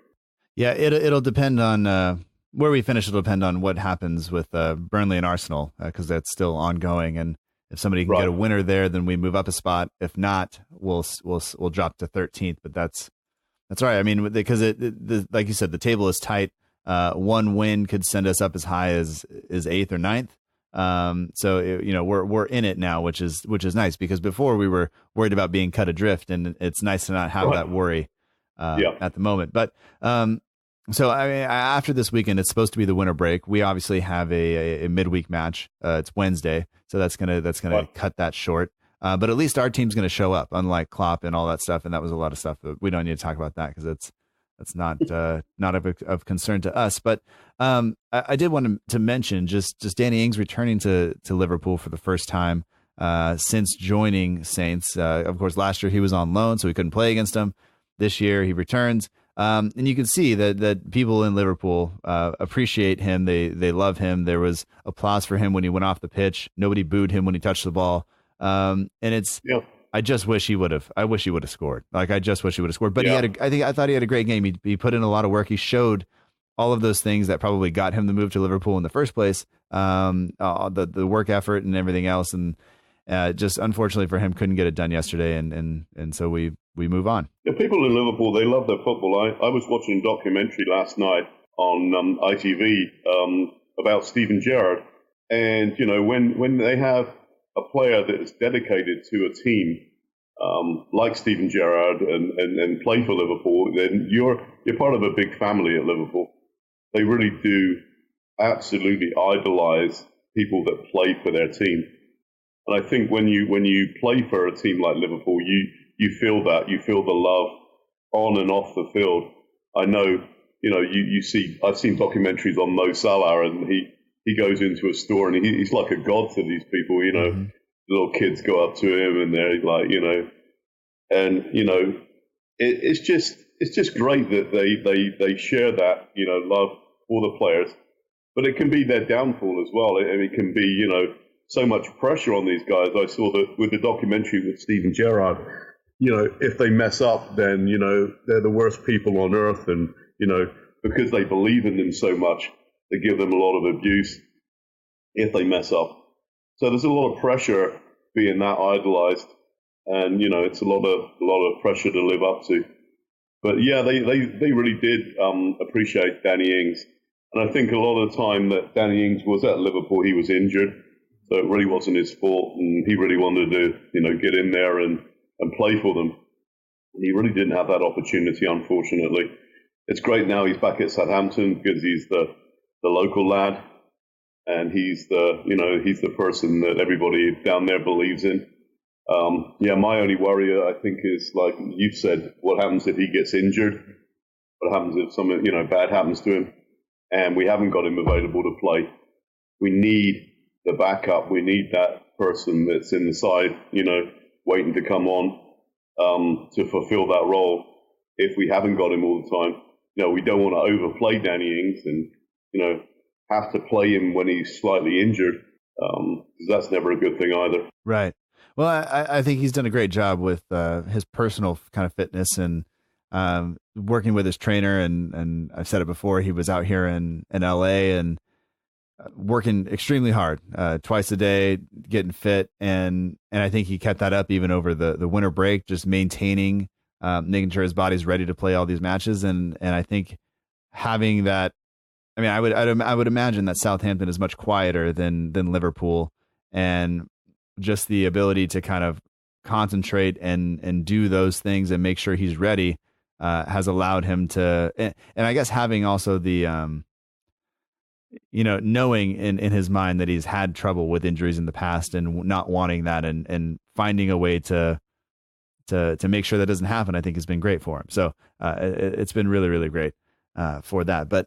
Yeah, it'll depend on where we finish. It'll depend on what happens with Burnley and Arsenal, because that's still ongoing. And if somebody can get a winner there, then we move up a spot. If not, we'll drop to 13th. But that's all right. I mean, because like you said, the table is tight. One win could send us up as high as 8th or 9th. So we're in it now, which is nice, because before we were worried about being cut adrift, and it's nice to not have that worry at the moment. But so I mean, after this weekend, it's supposed to be the winter break. We obviously have a midweek match. It's Wednesday, so that's gonna cut that short. But at least our team's gonna show up, unlike Klopp and all that stuff. And that was a lot of stuff that we don't need to talk about that, because that's not of concern to us. But I did want to mention just Danny Ings returning to Liverpool for the first time since joining Saints. Of course, last year he was on loan, so we couldn't play against him. This year he returns, and you can see that people in Liverpool appreciate him. They love him. There was applause for him when he went off the pitch. Nobody booed him when he touched the ball. And it's. Yep. I just wish he would have. I wish he would have scored. I just wish he would have scored. But I thought he had a great game. He put in a lot of work. He showed all of those things that probably got him to move to Liverpool in the first place. The work effort and everything else, and just unfortunately for him, couldn't get it done yesterday. And so we move on. The people in Liverpool, they love their football. I was watching a documentary last night on ITV about Steven Gerrard, and when they have a player that is dedicated to a team like Steven Gerrard and play for Liverpool, then you're part of a big family at Liverpool. They really do absolutely idolize people that play for their team. And I think when you play for a team like Liverpool, you feel that. You feel the love on and off the field. I know, you see, I've seen documentaries on Mo Salah, and he goes into a store and he's like a god to these people, Mm-hmm. Little kids go up to him and they're like, and, it's just great that they share that, love for the players, but it can be their downfall as well. And it can be, so much pressure on these guys. I saw that with the documentary with Steven Gerrard, if they mess up, then, they're the worst people on earth. And, because they believe in them so much, they give them a lot of abuse if they mess up. So there's a lot of pressure being that idolized, and it's a lot of pressure to live up to. But yeah, they really did appreciate Danny Ings, and I think a lot of the time that Danny Ings was at Liverpool, he was injured, so it really wasn't his fault, and he really wanted to get in there and play for them. And he really didn't have that opportunity, unfortunately. It's great now he's back at Southampton, because he's the local lad, and he's the person that everybody down there believes in. My only worry, I think, is like you said, what happens if he gets injured? What happens if something bad happens to him, and we haven't got him available to play? We need the backup. We need that person that's in the side, waiting to come on to fulfill that role. If we haven't got him all the time, we don't want to overplay Danny Ings and have to play him when he's slightly injured, because that's never a good thing either. Right. Well, I think he's done a great job with his personal kind of fitness and working with his trainer. And I've said it before, he was out here in LA, and working extremely hard, twice a day, getting fit, and I think he kept that up even over the winter break, just maintaining, making sure his body's ready to play all these matches, and I think having that. I mean, I would imagine that Southampton is much quieter than Liverpool, and just the ability to kind of concentrate and do those things and make sure he's ready has allowed him to. And I guess having also the knowing in his mind that he's had trouble with injuries in the past and not wanting that and finding a way to make sure that doesn't happen, I think has been great for him. So it's been really, really great for that. But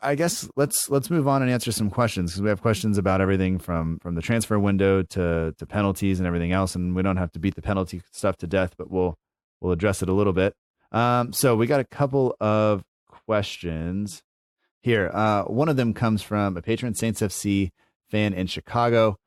I guess let's move on and answer some questions, because we have questions about everything from the transfer window to penalties and everything else. And we don't have to beat the penalty stuff to death, but we'll address it a little bit. So we got a couple of questions here. One of them comes from a patron, Saints FC fan in Chicago.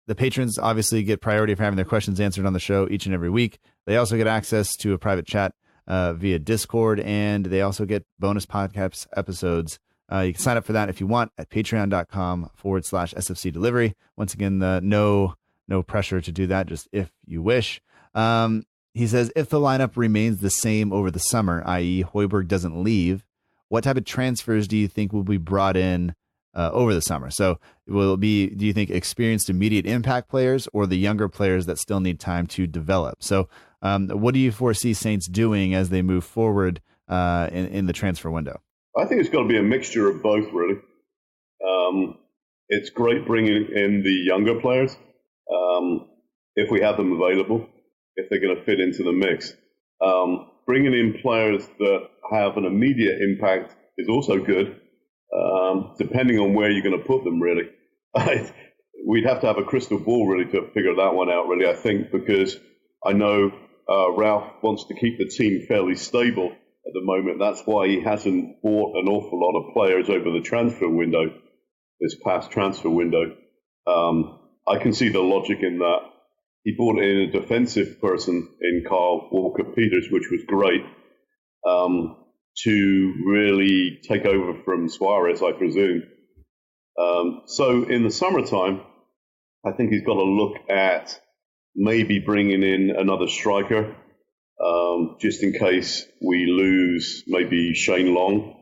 The patrons obviously get priority for having their questions answered on the show each and every week. They also get access to a private chat via Discord, and they also get bonus podcast episodes. You can sign up for that if you want at patreon.com/SFC delivery. Once again, no pressure to do that, just if you wish. He says, if the lineup remains the same over the summer, i.e. Højbjerg doesn't leave, what type of transfers do you think will be brought in over the summer? So will it be, do you think, experienced immediate impact players or the younger players that still need time to develop? So what do you foresee Saints doing as they move forward in the transfer window? I think it's got to be a mixture of both, really. It's great bringing in the younger players if we have them available, if they're going to fit into the mix. Bringing in players that have an immediate impact is also good, depending on where you're going to put them, really. We'd have to have a crystal ball, really, to figure that one out, really, I think, because I know Ralph wants to keep the team fairly stable at the moment. That's why he hasn't bought an awful lot of players over the transfer window, this past transfer window. I can see the logic in that. He brought in a defensive person in Kyle Walker-Peters, which was great, to really take over from Suarez, I presume. So in the summertime, I think he's got to look at maybe bringing in another striker, just in case we lose maybe Shane Long,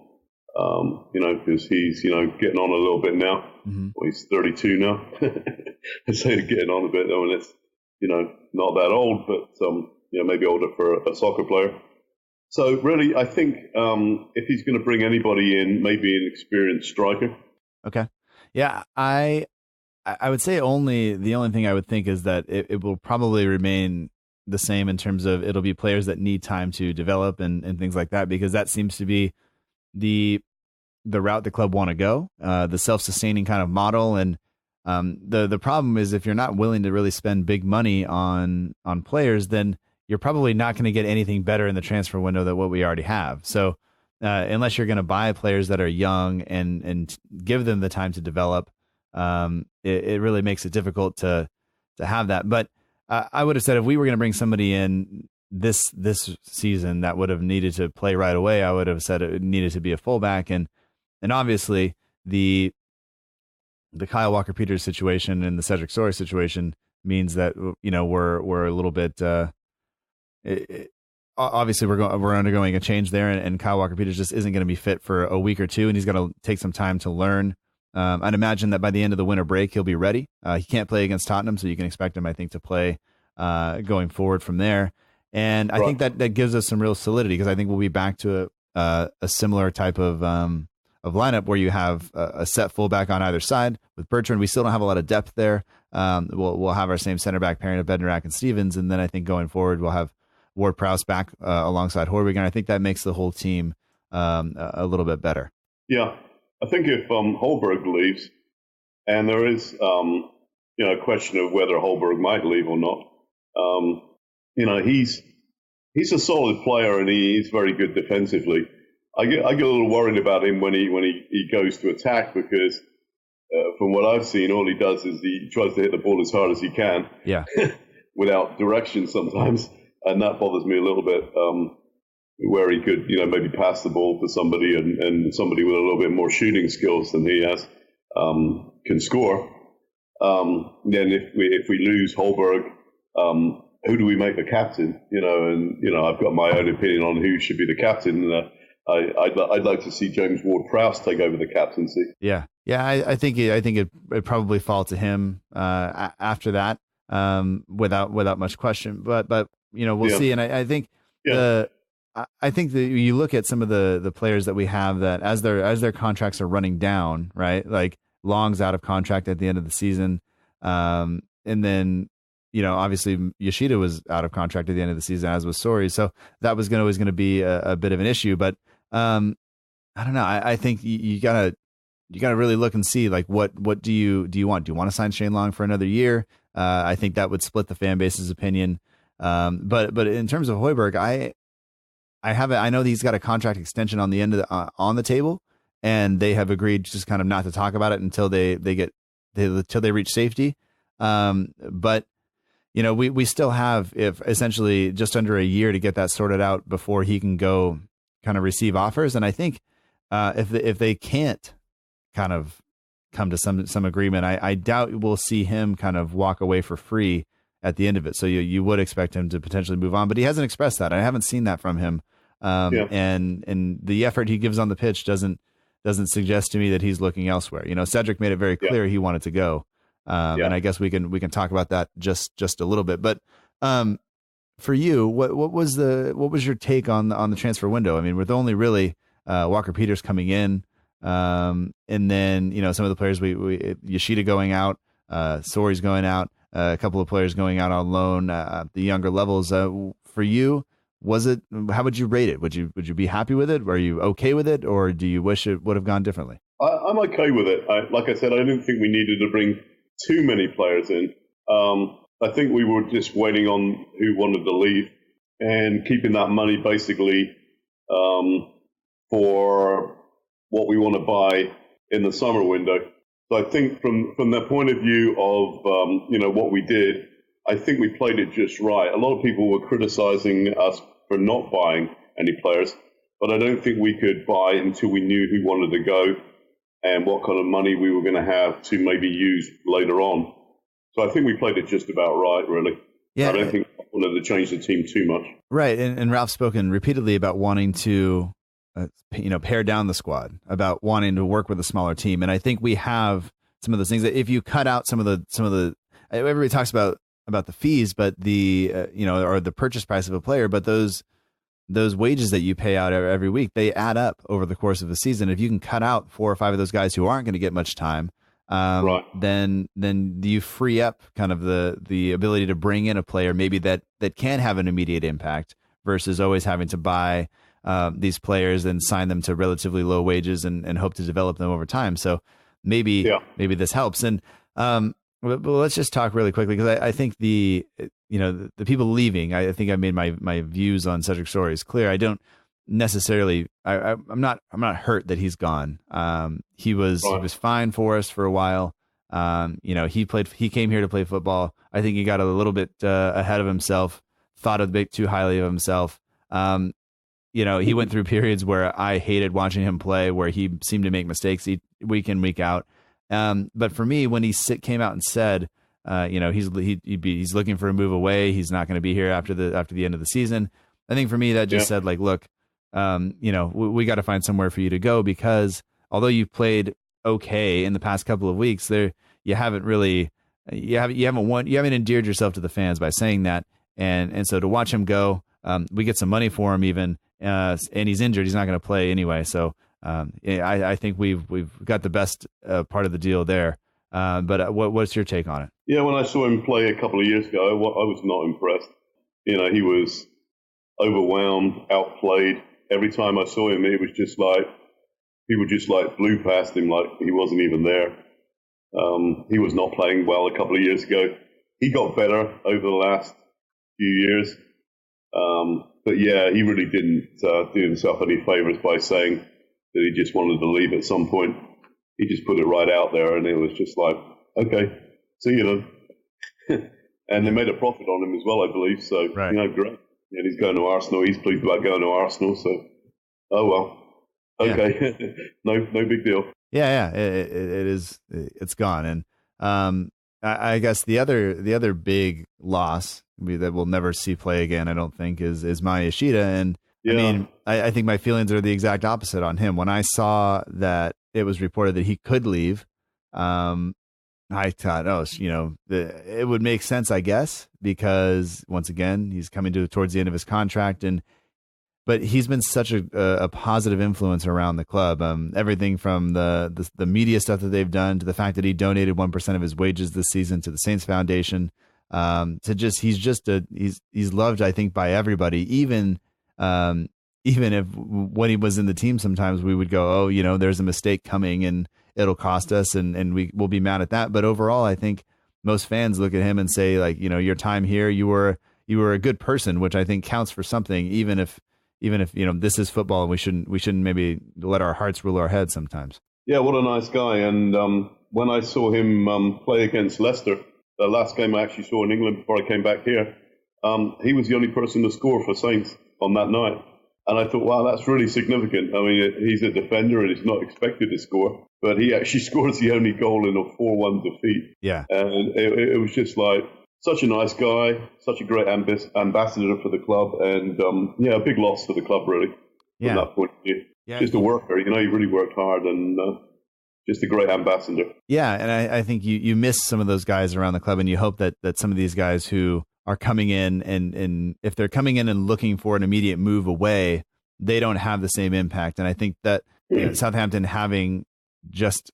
because he's, getting on a little bit now. Mm-hmm. Well, he's 32 now. I say getting on a bit, though, and it's, not that old, but, maybe older for a soccer player. So really, I think if he's going to bring anybody in, maybe an experienced striker. Okay. Yeah, I would say the only thing I would think is that it will probably remain the same in terms of it'll be players that need time to develop and things like that, because that seems to be the route the club want to go, the self-sustaining kind of model. And the problem is, if you're not willing to really spend big money on players, then you're probably not going to get anything better in the transfer window than what we already have. So unless you're going to buy players that are young and give them the time to develop, it really makes it difficult to have that. But I would have said if we were going to bring somebody in this season that would have needed to play right away, I would have said it needed to be a fullback. And obviously the Kyle Walker-Peters situation and the Cedric Soares situation means that, we're a little bit, obviously we're undergoing a change there, and Kyle Walker-Peters just isn't going to be fit for a week or two, and he's going to take some time to learn. I'd imagine that by the end of the winter break, he'll be ready. He can't play against Tottenham, so you can expect him, I think, to play going forward from there. And I think that gives us some real solidity, because I think we'll be back to a similar type of lineup where you have a set fullback on either side. With Bertrand, we still don't have a lot of depth there. We'll have our same center back pairing of Bednarak and Stevens, and then I think going forward we'll have Ward-Prowse back alongside Højbjerg, and I think that makes the whole team a little bit better. Yeah, I think if Højbjerg leaves, and there is a question of whether Højbjerg might leave or not, he's a solid player and he's very good defensively. I get a little worried about him when he goes to attack, because from what I've seen, all he does is he tries to hit the ball as hard as he can, without direction sometimes, and that bothers me a little bit. where he could, maybe pass the ball to somebody and somebody with a little bit more shooting skills than he has can score. Then if we lose Holberg, who do we make the captain? I've got my own opinion on who should be the captain. I'd like to see James Ward-Prowse take over the captaincy. Yeah. I think it probably fall to him after that, without much question. But we'll see. And I think I think that you look at some of the players that we have that as their contracts are running down, right? Like Long's out of contract at the end of the season, and then obviously Yoshida was out of contract at the end of the season, as was Sori. So that was always going to be a bit of an issue. But I don't know. I think you gotta really look and see, like, what do you want? Do you want to sign Shane Long for another year? I think that would split the fan base's opinion. But in terms of Højbjerg, I know he's got a contract extension on the end of on the table, and they have agreed just kind of not to talk about it until they reach safety. But we still have essentially just under a year to get that sorted out before he can go kind of receive offers. And I think if they can't kind of come to some agreement, I doubt we'll see him kind of walk away for free at the end of it. So you would expect him to potentially move on, but he hasn't expressed that. I haven't seen that from him. And the effort he gives on the pitch doesn't suggest to me that he's looking elsewhere. Cedric made it very clear he wanted to go. And I guess we can talk about that just a little bit. But for you, what was your take on the transfer window? I mean, with only really Walker Peters coming in, and then some of the players we Yoshida going out, Sori's going out, a couple of players going out on loan, the younger levels. For you, how would you rate it? Would you be happy with it? Are you okay with it, or do you wish it would have gone differently? I'm okay with it. Like I said, I didn't think we needed to bring too many players in. I think we were just waiting on who wanted to leave and keeping that money basically for what we want to buy in the summer window. So I think from the point of view of what we did, I think we played it just right. A lot of people were criticizing us for not buying any players, but I don't think we could buy until we knew who wanted to go and what kind of money we were going to have to maybe use later on. So I think we played it just about right, really. Yeah. I don't think I wanted to change the team too much. Right, and Ralph's spoken repeatedly about wanting to pare down the squad, about wanting to work with a smaller team. And I think we have some of those things that if you cut out some of the everybody talks about the fees, but the or the purchase price of a player, but those wages that you pay out every week, they add up over the course of a season. If you can cut out 4 or 5 of those guys who aren't going to get much time, right, then you free up kind of the ability to bring in a player maybe that can have an immediate impact versus always having to buy these players and sign them to relatively low wages and hope to develop them over time. So maybe this helps. And but let's just talk really quickly, because I think the people leaving, I think I made my views on Cedric Soares clear. I don't necessarily, I'm not hurt that he's gone. He was fine for us for a while. He came here to play football. I think he got a little bit ahead of himself, thought a bit too highly of himself. He went through periods where I hated watching him play, where he seemed to make mistakes week in, week out. But for me, when he came out and said, he's looking for a move away, he's not going to be here after the end of the season, I think for me that just said, like, look, we got to find somewhere for you to go, because although you've played okay in the past couple of weeks, you haven't endeared yourself to the fans by saying that, and so to watch him go, we get some money for him even, and he's injured, he's not going to play anyway, so. I think we've got the best part of the deal there. But what's your take on it? Yeah, when I saw him play a couple of years ago, I was not impressed. He was overwhelmed, outplayed. Every time I saw him, it was just like people just like blew past him like he wasn't even there. He was not playing well a couple of years ago. He got better over the last few years. But yeah, he really didn't do himself any favors by saying that he just wanted to leave at some point. He just put it right out there, and it was just like, okay, see you then. And they made a profit on him as well, I believe. So, right. Great. And he's going to Arsenal. He's pleased about going to Arsenal. So, oh well, okay, yeah. no big deal. Yeah. It is. It's gone. And I guess the other big loss that we'll never see play again, I don't think, is Maya Yoshida. And I mean, I think my feelings are the exact opposite on him. When I saw that it was reported that he could leave, I thought, it would make sense, I guess, because once again, he's coming towards the end of his contract, but he's been such a positive influence around the club. Everything from the media stuff that they've done to the fact that he donated 1% of his wages this season to the Saints Foundation, he's loved, I think, by everybody. Even if when he was in the team, sometimes we would go, there's a mistake coming and it'll cost us, and we'll be mad at that. But overall, I think most fans look at him and say, like, your time here, you were a good person, which I think counts for something, even if this is football and we shouldn't maybe let our hearts rule our heads sometimes. Yeah, what a nice guy. And when I saw him play against Leicester, the last game I actually saw in England before I came back here, he was the only person to score for Saints on that night. And I thought, wow, that's really significant. I mean, he's a defender and he's not expected to score, but he actually scores the only goal in a 4-1 defeat. Yeah. And it was just like such a nice guy, such a great ambassador for the club, and a big loss for the club, really, from that point of view. Yeah. Just a worker, he really worked hard, and just a great ambassador. Yeah, and I think you miss some of those guys around the club, and you hope that some of these guys who are coming in and if they're coming in and looking for an immediate move away, they don't have the same impact. And I think that Southampton having just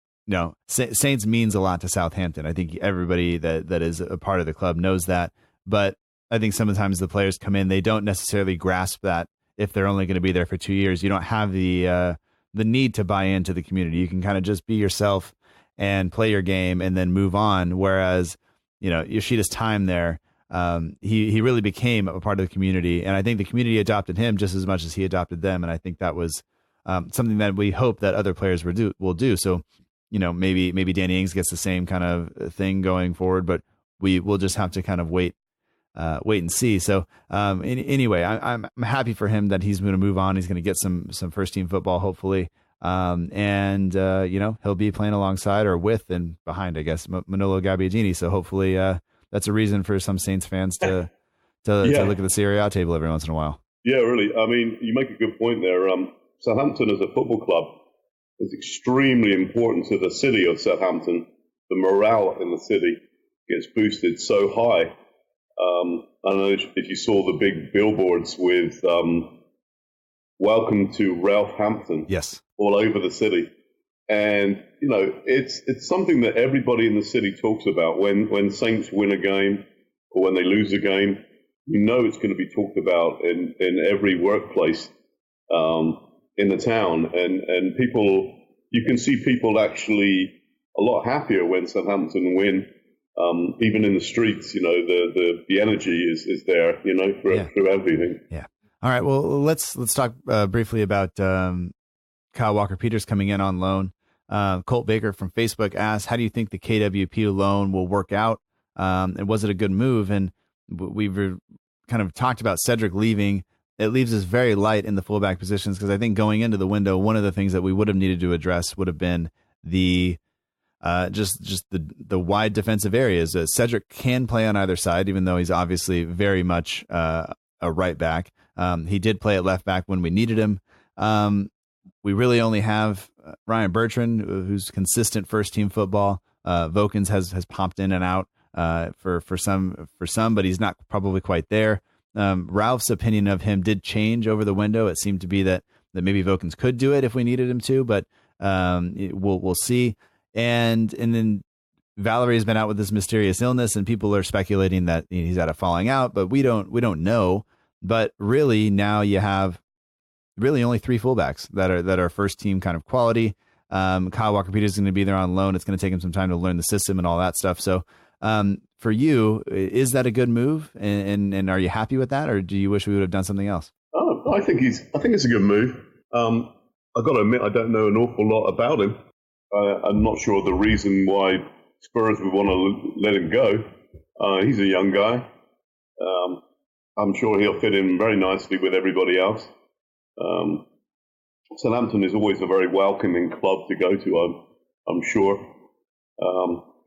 Saints means a lot to Southampton. I think everybody that is a part of the club knows that. But I think sometimes the players come in, they don't necessarily grasp that if they're only going to be there for 2 years. You don't have the need to buy into the community. You can kind of just be yourself and play your game and then move on. Whereas, Yoshida's time there, he really became a part of the community, and I think the community adopted him just as much as he adopted them. And I think that was something that we hope that other players will do. So, maybe Danny Ings gets the same kind of thing going forward, but we'll just have to kind of wait and see. So anyway, I'm happy for him that he's going to move on. He's going to get some first team football, hopefully. And he'll be playing alongside or with and behind, I guess, Manolo Gabbiadini. So hopefully that's a reason for some Saints fans to look at the Serie A table every once in a while. Yeah, really. I mean, you make a good point there. Southampton as a football club is extremely important to the city of Southampton. The morale in the city gets boosted so high. I don't know if you saw the big billboards with "Welcome to Ralph Hampton" all over the city. And, it's something that everybody in the city talks about. When Saints win a game or when they lose a game, it's going to be talked about in every workplace in the town. And people, you can see people actually a lot happier when Southampton win. Even in the streets, the energy is there, through everything. Yeah. All right. Well, let's talk briefly about Kyle Walker-Peters coming in on loan. Colt Baker from Facebook asked, how do you think the KWP loan will work out? And was it a good move? And we've kind of talked about Cedric leaving. It leaves us very light in the fullback positions, because I think going into the window, one of the things that we would have needed to address would have been the wide defensive areas. Cedric can play on either side, even though he's obviously very much a right back. He did play at left back when we needed him. We really only have Ryan Bertrand, who's consistent first team football. Vokins has popped in and out for some, but he's not probably quite there. Ralph's opinion of him did change over the window. It seemed to be that maybe Vokins could do it if we needed him to, but we'll see. And then Valerie has been out with this mysterious illness, and people are speculating that he's had a falling out, but we don't know. But really, now you have really only three fullbacks that are first team kind of quality. Kyle Walker-Peters is going to be there on loan. It's going to take him some time to learn the system and all that stuff. So for you, is that a good move? And are you happy with that, or do you wish we would have done something else? Oh, I think it's a good move. I've got to admit, I don't know an awful lot about him. I'm not sure the reason why Spurs would want to let him go. He's a young guy. I'm sure he'll fit in very nicely with everybody else. Southampton is always a very welcoming club to go to, I'm sure.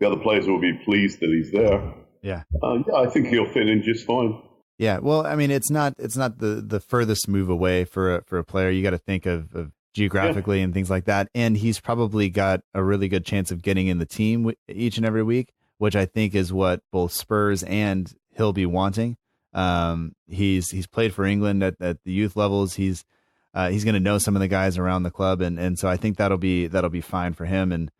The other players will be pleased that he's there. Yeah. I think he'll fit in just fine. Yeah. Well, I mean, it's not the furthest move away for a player. You got to think of geographically and things like that. And he's probably got a really good chance of getting in the team each and every week, which I think is what both Spurs and he'll be wanting. He's played for England at the youth levels. He's going to know some of the guys around the club, and so I think that'll be fine for him. And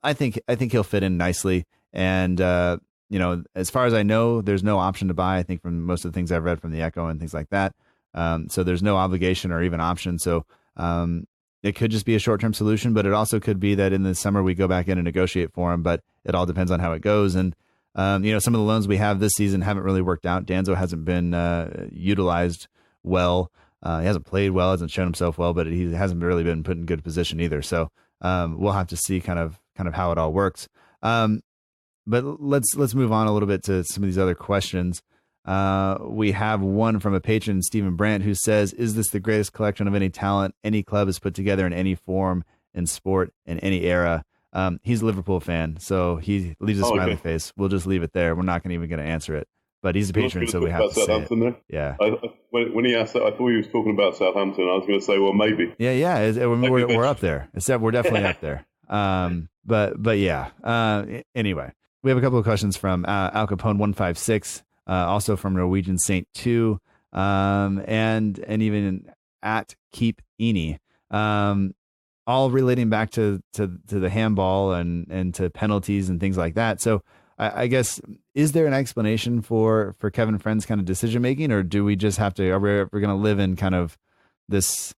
I think he'll fit in nicely. And as far as I know, there's no option to buy. I think from most of the things I've read from the Echo and things like that. So there's no obligation or even option. So it could just be a short-term solution, but it also could be that in the summer we go back in and negotiate for him. But it all depends on how it goes. And some of the loans we have this season haven't really worked out. Danzo hasn't been utilized well. He hasn't played well, hasn't shown himself well, but he hasn't really been put in good position either. So we'll have to see kind of how it all works. But let's move on a little bit to some of these other questions. We have one from a patron, Stephen Brandt, who says, "Is this the greatest collection of any talent any club has put together in any form in sport in any era?" He's a Liverpool fan, so he leaves a smiley face. We'll just leave it there. We're not even going to answer it. But he's a patron, so we have to say it. There? Yeah. When he asked that, I thought he was talking about Southampton. I was going to say, well, maybe. Yeah. We're up there. We're definitely up there. But yeah. Anyway, we have a couple of questions from Al Capone 156, also from Norwegian Saint 2, and even at Keep Eni, all relating back to the handball and to penalties and things like that. So I guess, is there an explanation for Kevin Freind's kind of decision making, or do we just have to? Are we going to live in kind of this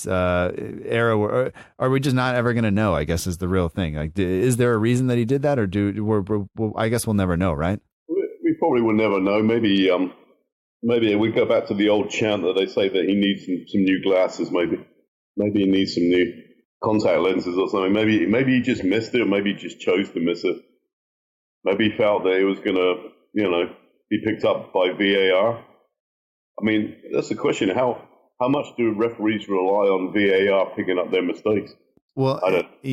era, or are we just not ever going to know? I guess is the real thing. Like, is there a reason that he did that, or I guess we'll never know, right? We probably will never know. Maybe we go back to the old chant that they say that he needs some new glasses. Maybe he needs some new contact lenses or something. Maybe he just missed it, or maybe he just chose to miss it. Maybe he felt that it was going to, be picked up by VAR. I mean, that's the question. How much do referees rely on VAR picking up their mistakes? Well,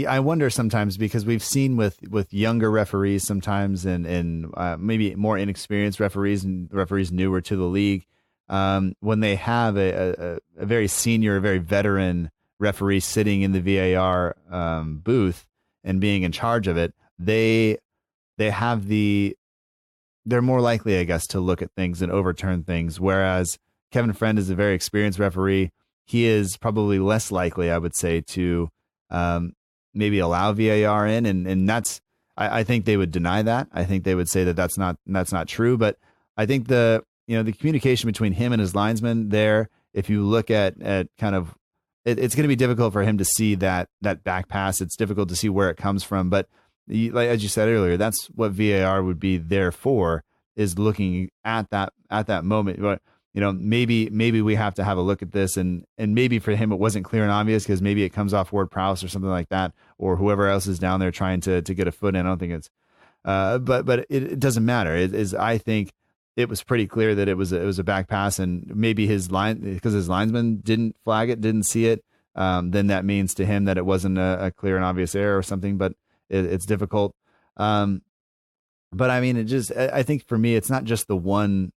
I wonder sometimes, because we've seen with younger referees sometimes, and maybe more inexperienced referees and referees newer to the league, when they have a very senior, very veteran referee sitting in the VAR booth and being in charge of it, they're more likely, I guess, to look at things and overturn things. Whereas Kevin Freind is a very experienced referee. He is probably less likely, I would say, to maybe allow VAR in. And that's, I think they would deny that. I think they would say that that's not true. But I think the communication between him and his linesman there, if you look at kind of, it's going to be difficult for him to see that back pass. It's difficult to see where it comes from. But like, as you said earlier, that's what VAR would be there for, is looking at that moment. But maybe we have to have a look at this, and maybe for him it wasn't clear and obvious, because maybe it comes off Ward-Prowse or something like that, or whoever else is down there trying to get a foot in. I don't think it's, but it doesn't matter. I think it was pretty clear that it was a back pass, and maybe because his linesman didn't flag it, didn't see it, then that means to him that it wasn't a clear and obvious error or something. But it's difficult. But I mean, I think for me, it's not just the one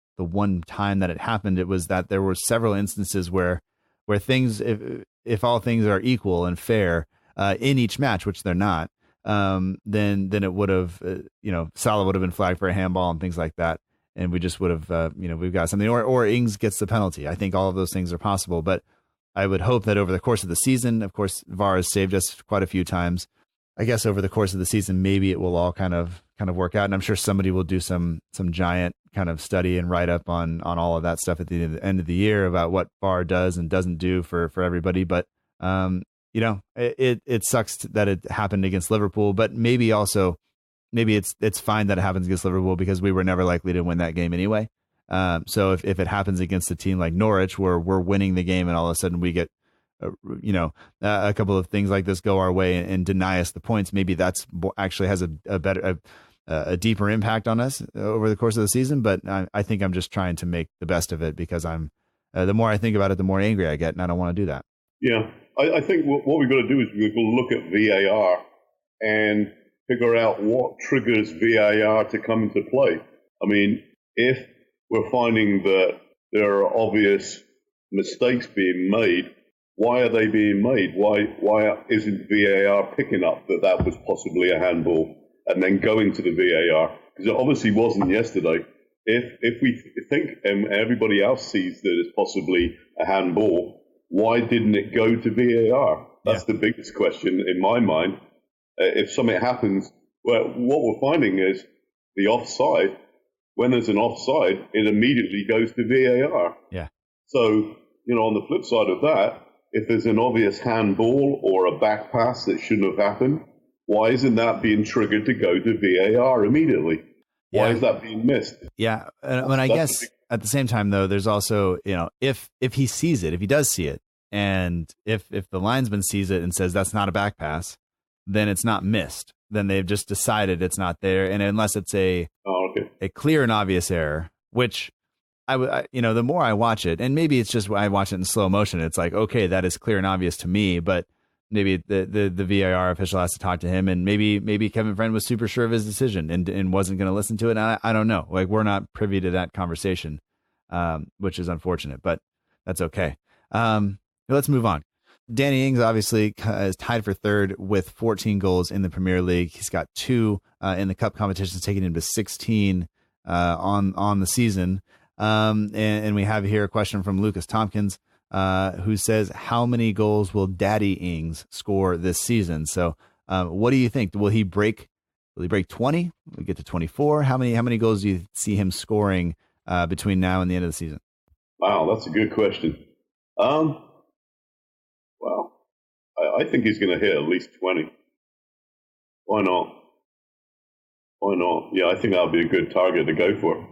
time that it happened. It was that there were several instances where things, if all things are equal and fair in each match, which they're not, then it would have, Salah would have been flagged for a handball and things like that, and we just would have, we've got something, or Ings gets the penalty. I think all of those things are possible, but I would hope that over the course of the season, of course, VAR has saved us quite a few times. I guess over the course of the season, maybe it will all kind of work out. And I'm sure somebody will do some giant kind of study and write up on all of that stuff at the end of the year about what VAR does and doesn't do for everybody. But, it sucks that it happened against Liverpool, but maybe it's fine that it happens against Liverpool, because we were never likely to win that game anyway. So if it happens against a team like Norwich, where we're winning the game and all of a sudden we get, a couple of things like this go our way and deny us the points, maybe that's actually has a better, a deeper impact on us over the course of the season. But I think I'm just trying to make the best of it because the more I think about it, the more angry I get, and I don't want to do that. Yeah, I think what we've got to do is we've got to look at VAR and figure out what triggers VAR to come into play. I mean, if we're finding that there are obvious mistakes being made, why are they being made? Why isn't VAR picking up that was possibly a handball and then going to the VAR? Because it obviously wasn't yesterday. If we think and everybody else sees that it's possibly a handball, why didn't it go to VAR? That's the biggest question in my mind. If something happens, well, what we're finding is the offside. When there's an offside, it immediately goes to VAR. Yeah. So, on the flip side of that, if there's an obvious handball or a back pass that shouldn't have happened, why isn't that being triggered to go to VAR immediately? Why is that being missed? Yeah. And I guess at the same time, though, there's also, if he sees it, if he does see it, and if the linesman sees it and says that's not a back pass, then it's not missed. Then they've just decided it's not there. And unless it's a clear and obvious error, which the more I watch it, and maybe it's just I watch it in slow motion, it's like, okay, that is clear and obvious to me, but maybe the VAR official has to talk to him, and maybe Kevin Freind was super sure of his decision and wasn't going to listen to it. And I don't know. Like, we're not privy to that conversation, which is unfortunate, but that's okay. Let's move on. Danny Ings obviously is tied for third with 14 goals in the Premier League. He's got 2 in the cup competitions, taking him to 16 on the season. And we have here a question from Lucas Tompkins, who says, how many goals will Daddy Ings score this season? So what do you think? Will he break 20? Will he get to 24? How many goals do you see him scoring between now and the end of the season? Wow, that's a good question. Well, I think he's going to hit at least 20. Why not? Yeah, I think that would be a good target to go for.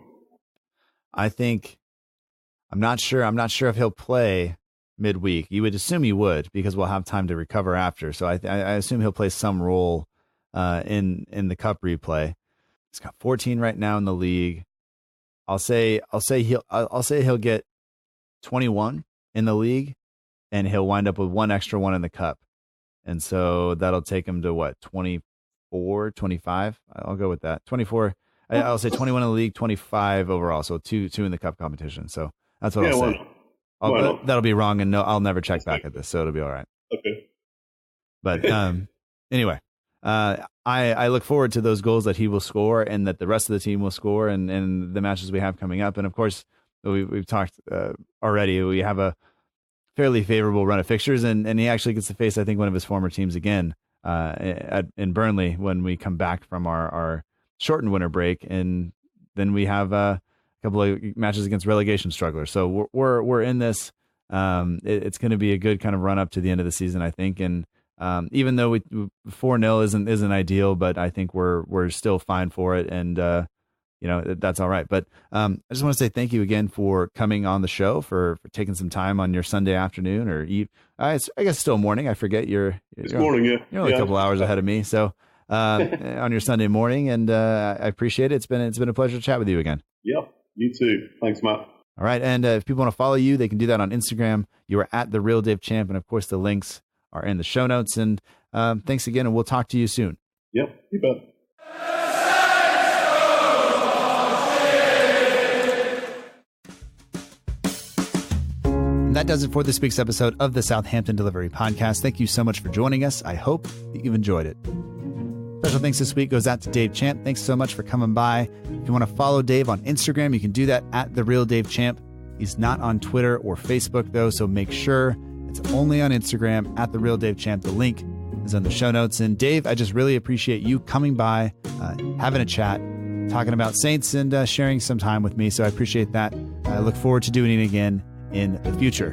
I'm not sure if he'll play midweek. You would assume he would, because we'll have time to recover after. So I assume he'll play some role in the cup replay. He's got 14 right now in the league. I'll say he'll get 21 in the league, and he'll wind up with one extra one in the cup. And so that'll take him to what, 24, 25? I'll go with that. 24. I'll say 21 in the league, 25 overall. So two in the cup competition. So that's what I'll say. That'll be wrong, and I'll never check back at this, so it'll be all right. Okay. But anyway, I look forward to those goals that he will score and that the rest of the team will score, and the matches we have coming up. And of course, we've talked already. We have a fairly favorable run of fixtures, and he actually gets to face, I think, one of his former teams again in Burnley when we come back from our shortened winter break, and then we have a couple of matches against relegation strugglers. So we're in this. It's going to be a good kind of run up to the end of the season, I think. And even though 4-0 isn't ideal, but I think we're still fine for it, and that's all right. But I just want to say thank you again for coming on the show, for taking some time on your Sunday afternoon, or I guess still morning. I forget you're morning. Yeah, you're only a couple hours ahead of me. So on your Sunday morning, and I appreciate it. It's been a pleasure to chat with you again. Yep, you too. Thanks, Matt. All right, and if people want to follow you, they can do that on Instagram. You are at @TheRealDaveChamp, and of course the links are in the show notes. And thanks again, and we'll talk to you soon. Yep, you bet. And that does it for this week's episode of the Southampton Delivery Podcast. Thank you so much for joining us. I hope that you've enjoyed it. Special thanks this week goes out to Dave Champ. Thanks so much for coming by. If you want to follow Dave on Instagram, you can do that at @TheRealDaveChamp. He's not on Twitter or Facebook, though, so make sure it's only on Instagram at @TheRealDaveChamp. The link is in the show notes. And Dave, I just really appreciate you coming by, having a chat, talking about Saints, and sharing some time with me. So I appreciate that. I look forward to doing it again in the future.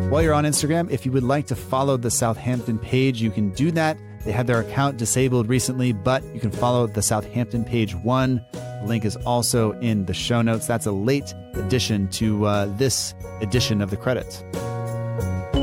While you're on Instagram, if you would like to follow the Southampton page, you can do that. They had their account disabled recently, but you can follow the Southampton page 1. The link is also in the show notes. That's a late addition to this edition of the credits. You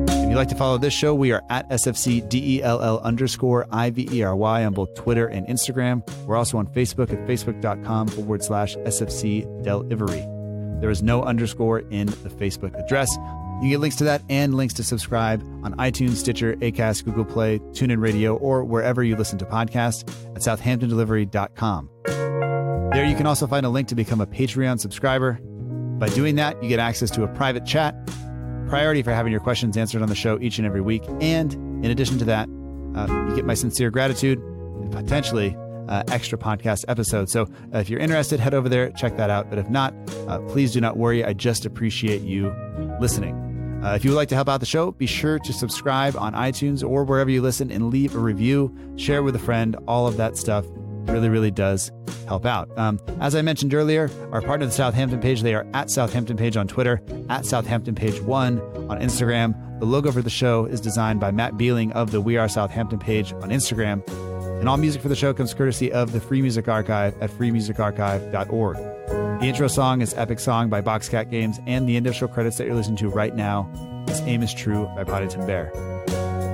can If you'd like to follow this show, we are at SFCDELL_IVERY on both Twitter and Instagram. We're also on Facebook at facebook.com/SFCDelivery. There is no underscore in the Facebook address. You can get links to that and links to subscribe on iTunes, Stitcher, Acast, Google Play, TuneIn Radio, or wherever you listen to podcasts at southamptondelivery.com. There you can also find a link to become a Patreon subscriber. By doing that, you get access to a private chat, priority for having your questions answered on the show each and every week, and in addition to that, you get my sincere gratitude and potentially extra podcast episodes. So if you're interested, head over there, check that out. But if not, please do not worry. I just appreciate you listening. If you would like to help out the show, be sure to subscribe on iTunes or wherever you listen and leave a review, share with a friend. All of that stuff really, really does help out. As I mentioned earlier, our partner, the Southampton Page, they are at Southampton Page on Twitter, at Southampton Page 1 on Instagram. The logo for the show is designed by Matt Beeling of the We Are Southampton Page on Instagram. And all music for the show comes courtesy of the Free Music Archive at freemusicarchive.org. The intro song is Epic Song by Boxcat Games, and the initial credits that you're listening to right now is Aim is True by Poddington Bear.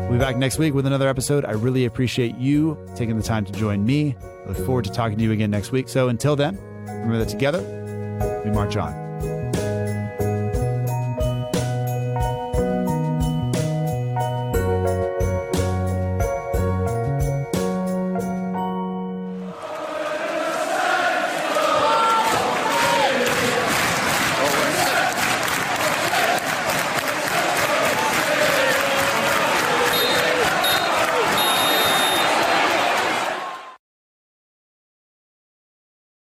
We'll be back next week with another episode. I really appreciate you taking the time to join me. I look forward to talking to you again next week. So until then, remember that together, we march on.